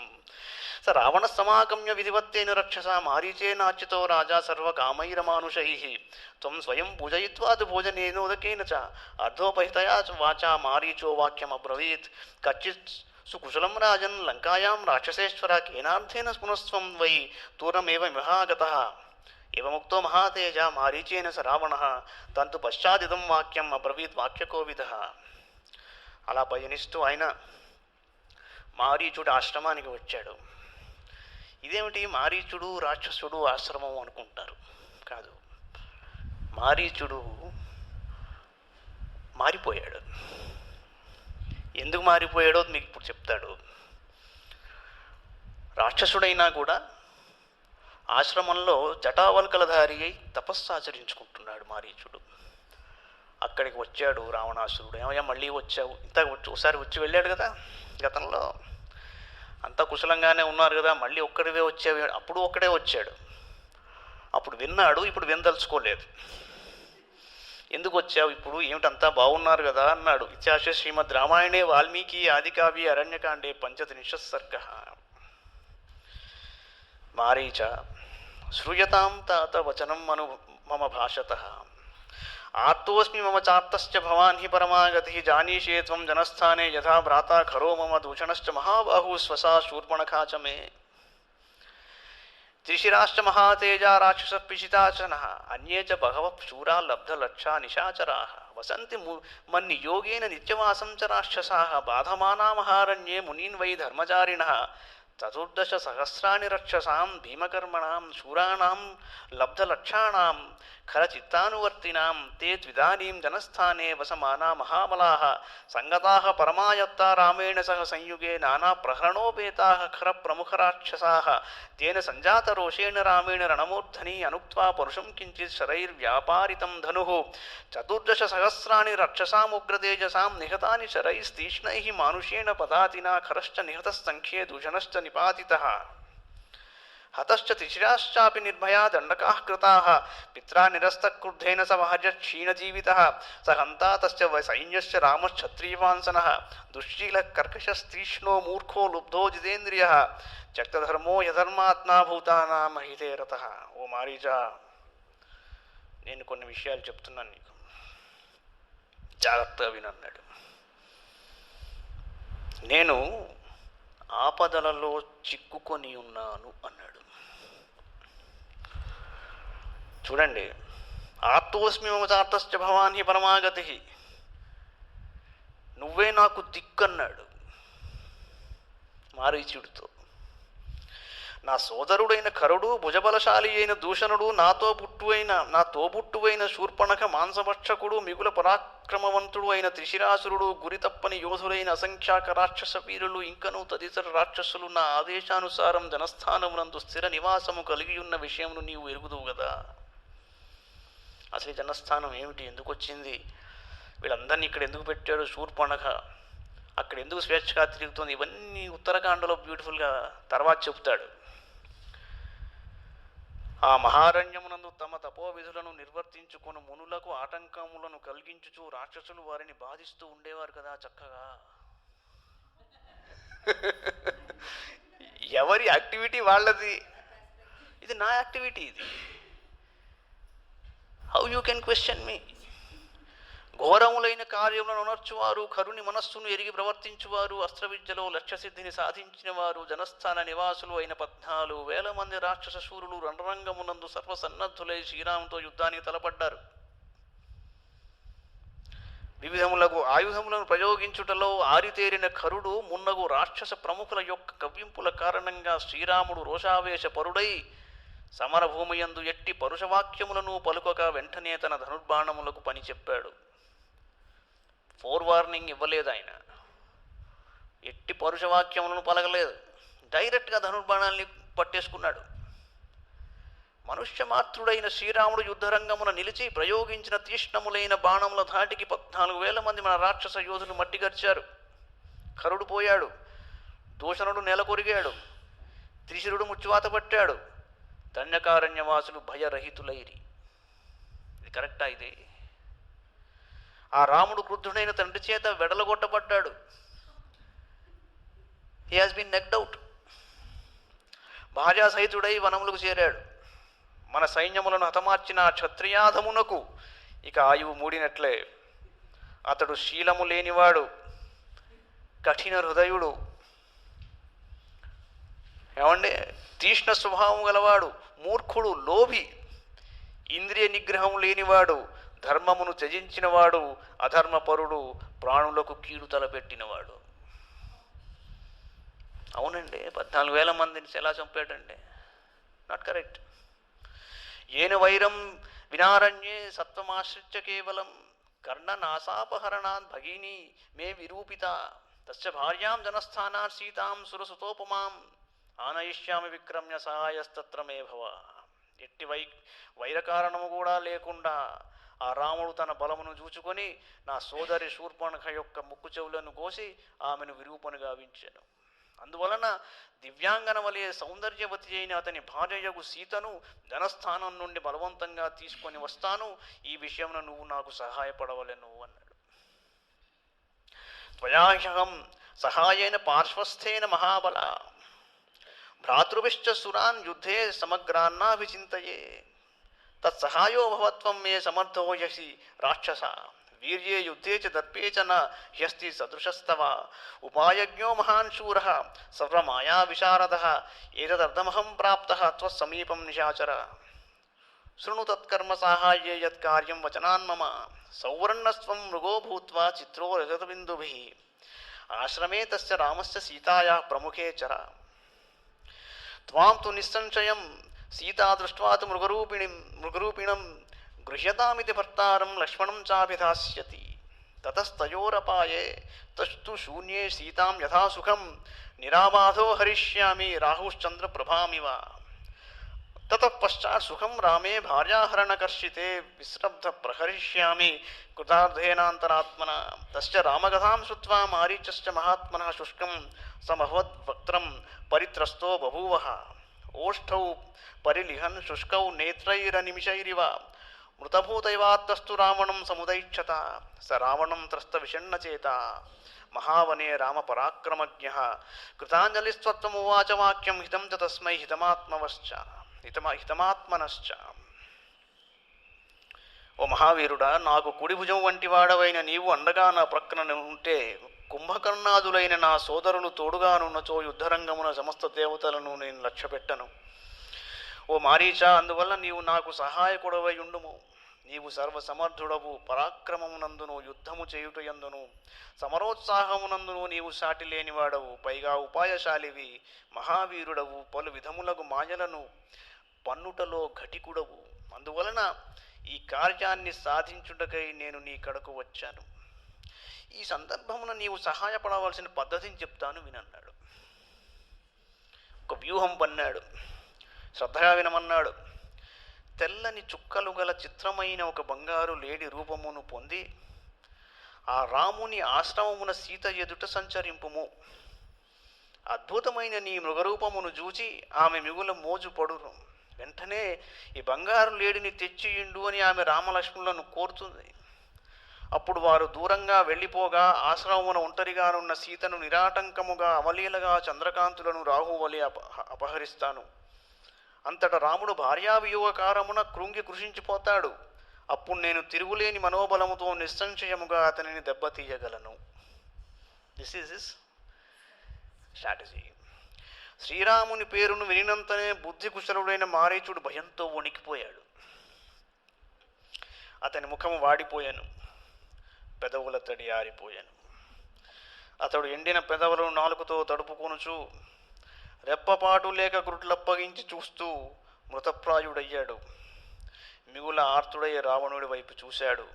స రావణ సమాగమ్య విధివత్తేన రక్షసా మారీచేనాచ్యుతో రాజా సర్వకామైరమానుషైః త్వం స్వయం పూజయిత్వాదు భోజనేనోదకేన చ అర్ధోపహితయా వాచా మారీచో వాక్యమబ్రవీత్ కచ్చిత్ సుకుశలం రాజన్ లంకాయాం రాక్షసేశ్వర కేనార్థేన పునస్త్వం వై తూరమేవ మిహాగతః ఏవముక్తో మహాతేజ మారీచేన స రావణః తంతు పశ్చాదిదం వాక్యం అబ్రవీత్ వాక్యకోవిదః. అలా పయనిస్తూ ఆయన మారీచుడి ఆశ్రమానికి వచ్చాడు. ఇదేమిటి మారీచుడు రాక్షసుడు ఆశ్రమం అనుకుంటారు. కాదు, మారీచుడు మారిపోయాడు. ఎందుకు మారిపోయాడో మీకు ఇప్పుడు చెప్తాడు. రాక్షసుడైనా కూడా ఆశ్రమంలో జటావల్కలధారి అయి తపస్సు ఆచరించుకుంటున్నాడు మారీచుడు. అక్కడికి వచ్చాడు రావణాసురుడు. ఏమయ్యా మళ్ళీ వచ్చావు? ఒకసారి వచ్చి వెళ్ళాడు కదా గతంలో, అంతా కుశలంగానే ఉన్నారు కదా, మళ్ళీ ఒక్కడివే వచ్చావు? అప్పుడు ఒక్కడే వచ్చాడు. అప్పుడు విన్నాడు, ఇప్పుడు వినదలుచుకోలేదు. ఎందుకు వచ్చావు ఇప్పుడు? ఏమిటంతా బాగున్నారు కదా అన్నాడు. ఇత్యాశ శ్రీమద్ రామాయణే వాల్మీకి ఆదికావ్యే అరణ్యకాండే 15 సర్గః. మారీచ శ్రూయతాం తాత వచనం మమ భాషతః ఆర్తోస్మి మమ చార్తశ్చ భవాన్ హి పరమాగతి జానీషే త్వం జనస్థానే యథా భ్రాతా ఖరో మమ దూషణశ్చ మహాబాహు స్వసా శూర్పణఖా చ మే త్రిశిరాశ్చ మహాతేజా రాక్షస పిశితాచనః అన్యే చ బహవః శూరా లబ్ధలక్షా నిశాచరాః వసంతి మన్నియోగేన నిత్యవాసం చ రాక్షసాః బాధమానా మహారణ్యే మునీన్ వై ధర్మచారిణః చతుర్దశ సహస్రాణి రక్షసాం భీమకర్మణాం శూరాణాం లబ్ధలక్షాణాం ఖరచిత్తానువర్తినాం తే త్విదానీం జనస్థానే వసమానా మహాబలాః సంగతాః పరమాయత్తా రామేణ సహ సంయుగే నానా ప్రహరణోపేతాః ఖర ప్రముఖరాక్షసాః తేన సంజాతరోషేణ రామేణ రణమూర్ధని అనుక్త్వా పరుషం కించిత్ శరైర్వ్యాపారితం ధనుః చతుర్దశ సహస్రాణి రక్షసాముగ్రతేజసాం నిహతాని శరైస్తీక్ష్ణైః మానుషేణ పదాతినా ఖరశ్చ నిహతః సంఖ్యే దూషణశ్చ నిపాతితః హతశ్చ తిశిరాశ్చాపి నిర్భయా దండకాః కృతాః పిత్రా నిరస్తక్రుద్ధేన స మహర్యః క్షీణజీవితః స హంతా తస్య సైన్యశ్చ రామశ్క్షత్రియవాంసనః దుశ్శీలః కర్కశస్తీక్ష్ణో మూర్ఖో లుబ్ధో జితేంద్రియః త్యక్తధర్మో యధర్మాత్మా భూతానాం హితే రతః. ఓ మారీచా, నేను కొన్ని విషయాలు చెప్తున్నాను నీకు, జాగ్రత్తగా వినన్నాడు. నేను ఆపదలలో చిక్కుకొని ఉన్నాను అన్నాడు. చూడండి, ఆర్తోస్మి మమచార్తశ్చ భవాన్ హి పరమాగతి, నువ్వే నాకు దిక్కన్నాడు మారీచుడితో. నా సోదరుడైన కరుడు, భుజబలశాలి అయిన దూషణుడు, నా తోబుట్టువైన శూర్పణఖ మాంసభక్షకుడు, మిగుల పరాక్రమవంతుడు అయిన త్రిశిరాసురుడు, గురి తప్పని యోధులైన అసంఖ్యాక రాక్షస వీరులు, ఇంకనూ తదితర రాక్షసులు నా ఆదేశానుసారం జనస్థానమునందు స్థిర నివాసము కలిగి ఉన్న విషయమును నీవు ఎరుగుదువు కదా. అసలు ఈ జనస్థానం ఏమిటి, ఎందుకు వచ్చింది, వీళ్ళందరినీ ఇక్కడ ఎందుకు పెట్టాడు శూర్పణఖ, అక్కడ ఎందుకు స్వేచ్ఛగా తిరుగుతుంది, ఇవన్నీ ఉత్తరాఖండలో బ్యూటిఫుల్గా తర్వాత చెబుతాడు. ఆ మహారణ్యమునందు తమ తపోవిధులను నిర్వర్తించుకొని మునులకు ఆటంకములను కలిగించుచు రాక్షసులు వారిని బాధిస్తూ ఉండేవారు కదా చక్కగా. ఎవరి యాక్టివిటీ వాళ్ళది, ఇది నా యాక్టివిటీ. ఇది హౌ యూ కెన్ క్వశ్చన్ మీ. ఘోరములైన కార్యములను ఉనర్చువారు, కరుని మనస్సును ఎరిగి ప్రవర్తించువారు, అస్త్రవిద్యలో లక్ష్యసిద్ధిని సాధించిన వారు, జనస్థాన నివాసులు అయిన 14,000 మంది రాక్షస శూరులు రణరంగమునందు సర్వసన్నద్ధులై శ్రీరాముతో యుద్ధానికి తలపడ్డారు. వివిధములకు ఆయుధములను ప్రయోగించుటలో ఆరితేరిన కరుడు మున్నగు రాక్షస ప్రముఖుల యొక్క కవ్వింపుల కారణంగా శ్రీరాముడు రోషావేశ పరుడై సమరభూమియందు ఎట్టి పరుషవాక్యములను పలుకక వెంటనే తన ధనుర్బాణములకు పని చెప్పాడు. వార్నింగ్ ఇవ్వలేదు ఆయన, ఎట్టి పరుషవాక్యములను పలకలేదు, డైరెక్ట్గా ధనుర్బాణాల్ని పట్టేసుకున్నాడు. మనుష్య మాతృడైన శ్రీరాముడు యుద్ధరంగమున నిలిచి ప్రయోగించిన తీక్ష్ణములైన బాణముల ధాటికి 14,000 మంది మన రాక్షస యోధులు మట్టిగర్చారు. కరుడు పోయాడు, దూషణుడు నెలకొరిగాడు, త్రిశిరుడు ముచ్చువాత పట్టాడు, దండకారణ్యవాసులు భయరహితులైరి. ఇది కరెక్టా? ఇది ఆ రాముడు క్రుద్ధుడైన తండ్రి చేత వెడలగొట్టబడ్డాడు. He has been knocked out. భార్యాసహితుడై వనములకు చేరాడు. మన సైన్యములను హతమార్చిన క్షత్రియాధమునకు ఇక ఆయువు మూడినట్లే. అతడు శీలము లేనివాడు, కఠిన హృదయుడు, ఏమండి, తీక్ష్ణ స్వభావం గలవాడు, మూర్ఖుడు, లోభి, ఇంద్రియ నిగ్రహం లేనివాడు, ధర్మమును త్యజించినవాడు, అధర్మపరుడు, ప్రాణులకు కీడు తలపెట్టినవాడు. అవునండి, 14,000 మందిని ఎలా చంపాడండి? Not correct. ఏను వైరం వినారణ్యే సత్వమాశ్రిత్య కేవలం కర్ణనాసాపహరణాన్ భగిని మే విరూపిత తస్య భార్యాం జనస్థానాత్ సీతాం సురసుతోపమాం ఆనయిష్యామి విక్రమ్య సహాయస్తత్ర మే భవ. ఎట్టి వైరకారణము కూడా లేకుండా ఆ రాముడు తన బలమును చూచుకొని నా సోదరి శూర్పణఖ యొక్క ముక్కు చెవులను కోసి ఆమెను విరూపను గావించాను. అందువలన దివ్యాంగన వలె సౌందర్యవతి అయిన అతని భార్యయగు సీతను జనస్థానం నుండి బలవంతంగా తీసుకొని వస్తాను, ఈ విషయంలో నువ్వు నాకు సహాయపడవలెను అన్నాడు. త్వయాహ్యహం సహాయేన పార్శ్వస్థేన మహాబల భ్రాతృభిశ్చ సురాన్ యుద్ధే సమగ్రాన్నాభిచింతయే తత్సహాయో భవత్వం మే సమర్థోయసి రాక్షస వీర్యే యుద్ధే చ దర్పే చ న హ్యస్తి సదృశస్తవ ఉపాయజ్ఞో మహాన్ శూరః సర్వమాయా విశారదః ఏతదర్థమహం ప్రాప్తః త్వస్సమీపం నిశాచర. శృణు తత్కర్మ సాహాయ్యే యత్కార్యం వచనాన్మమ సౌవర్ణస్వం మృగో భూత్వా చిత్రో రజతబిందుభిః ఆశ్రమే తస్య రామస్య సీతాయాః ప్రముఖే చర త్వాం తు నిస్సంశయం సీతా దృష్ట్వా తు మృగరూపిణం గృహ్యతామితి భర్తారం లక్ష్మణం చాభిధాస్యతి తతస్తయోరపాయే తస్తు శూన్యే సీతాం యథా సుఖం నిరాబాధో హరిష్యామి రాహుశ్చంద్రప్రభామివ తతః పశ్చాత్ సుఖం రామే భార్యాహరణకర్షితే విశ్రబ్ధ ప్రహరిష్యామి కృతార్థేనాంతరాత్మన తస్య రామకథాం శ్రుత్వా మారీచశ్చ మహాత్మనః శుష్కం సమభవద్వక్త్రం పరిత్రస్తో బభూవః ఓష్ఠౌ పరిలిహన్ శుష్కౌ నేత్రైరనిమిషైరివ మృతభూతైవాత్తస్తు రావణం సముదైక్షత స రావణం త్రస్త విషణ్ణచేత మహావనే రామ పరాక్రమజ్ఞ కృతాంజలిస్త్వమువాచ వాక్యం హితం చ తస్మై హితమాత్మనశ్చ. ఓ మహావీరుడా, నాకు కుడి భుజం వంటి వాడవైన నీవు అండగా నా ప్రక్కన ఉంటే కుంభకర్ణాదులైన నా సోదరులు తోడుగానున్నచో యుద్ధరంగమున సమస్త దేవతలను నేను లక్ష్యపెట్టను. ఓ మారీచ, అందువల్ల నీవు నాకు సహాయకుడవై ఉండుము. నీవు సర్వసమర్థుడవు, పరాక్రమమునందును యుద్ధము చేయుటయందును సమరోత్సాహమునందును నీవు సాటి లేనివాడవు, పైగా ఉపాయశాలివి, మహావీరుడవు, పలు విధములకు మాయలను పన్నుటలో ఘటికుడవు. అందువలన ఈ కార్యాన్ని సాధించుటకై నేను నీ కడకు వచ్చాను. ఈ సందర్భమున నీవు సహాయపడవలసిన పద్ధతిని చెప్తాను వినన్నాడు. ఒక వ్యూహం పన్నాడు. శ్రద్ధగా వినమన్నాడు. తెల్లని చుక్కలు గల చిత్రమైన ఒక బంగారు లేడి రూపమును పొంది ఆ రాముని ఆశ్రమమున సీత ఎదుట సంచరింపుము. అద్భుతమైన నీ మృగరూపమును చూచి ఆమె మిగుల మోజు పడును. వెంటనే ఈ బంగారు లేడిని తెచ్చియిండు అని ఆమె రామలక్ష్మణులను కోరుతుంది. అప్పుడు వారు దూరంగా వెళ్ళిపోగా ఆశ్రమమున ఒంటరిగానున్న సీతను నిరాటంకముగా అవలీలగా చంద్రకాంతులను రాహువలి అపహరిస్తాను. అంతటా రాముడు భార్యావియోగకారమున కృంగి కృషించిపోతాడు. అప్పుడు నేను తిరుగులేని మనోబలముతో నిస్సంశయముగా అతనిని దెబ్బతీయగలను. This is his strategy. శ్రీరాముని పేరును వినినంతనే బుద్ధి కుశలుడైన మారీచుడు భయంతో వణికిపోయాడు. అతని ముఖము వాడిపోయాను, పెదవుల తడి ఆరిపోయాను. అతడు ఎండిన పెదవులను నాలుకతో తడుపుకొనుచు రెప్పపాటు లేక గురుట్లప్పగించి చూస్తూ మృతప్రాయుడయ్యాడు. మిగుల ఆర్తుడై రావణుడి వైపు చూశాడు.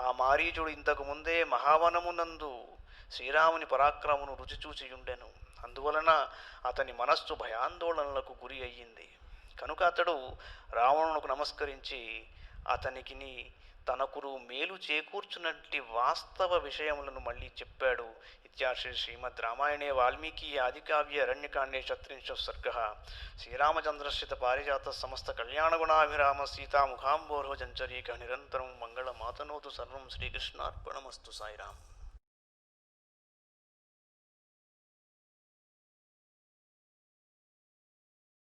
ఆ మారీచుడు ఇంతకు ముందే మహావనమునందు శ్రీరాముని పరాక్రమమును రుచి చూచియుండెను. అందువలన అతని మనస్సు భయాందోళనలకు గురి అయ్యింది. కనుక అతడు రావణునికి నమస్కరించి అతనికి తనకురు మేలు చేకూర్చున్నట్టి వాస్తవ విషయములను మళ్ళీ చెప్పాడు. ఇత్యాశ్రీ శ్రీమద్ రామాయణే వాల్మీకి ఆదికావ్య అరణ్యకాండే 34 సర్గః. శ్రీరామచంద్రశ్రిత పారిజాత సమస్త కళ్యాణగుణాభిరామ సీతాముఖాంబోరోజంచరీక నిరంతరం మంగళమాతనోతు సర్వం శ్రీకృష్ణార్పణమస్తు. సాయిరామ్.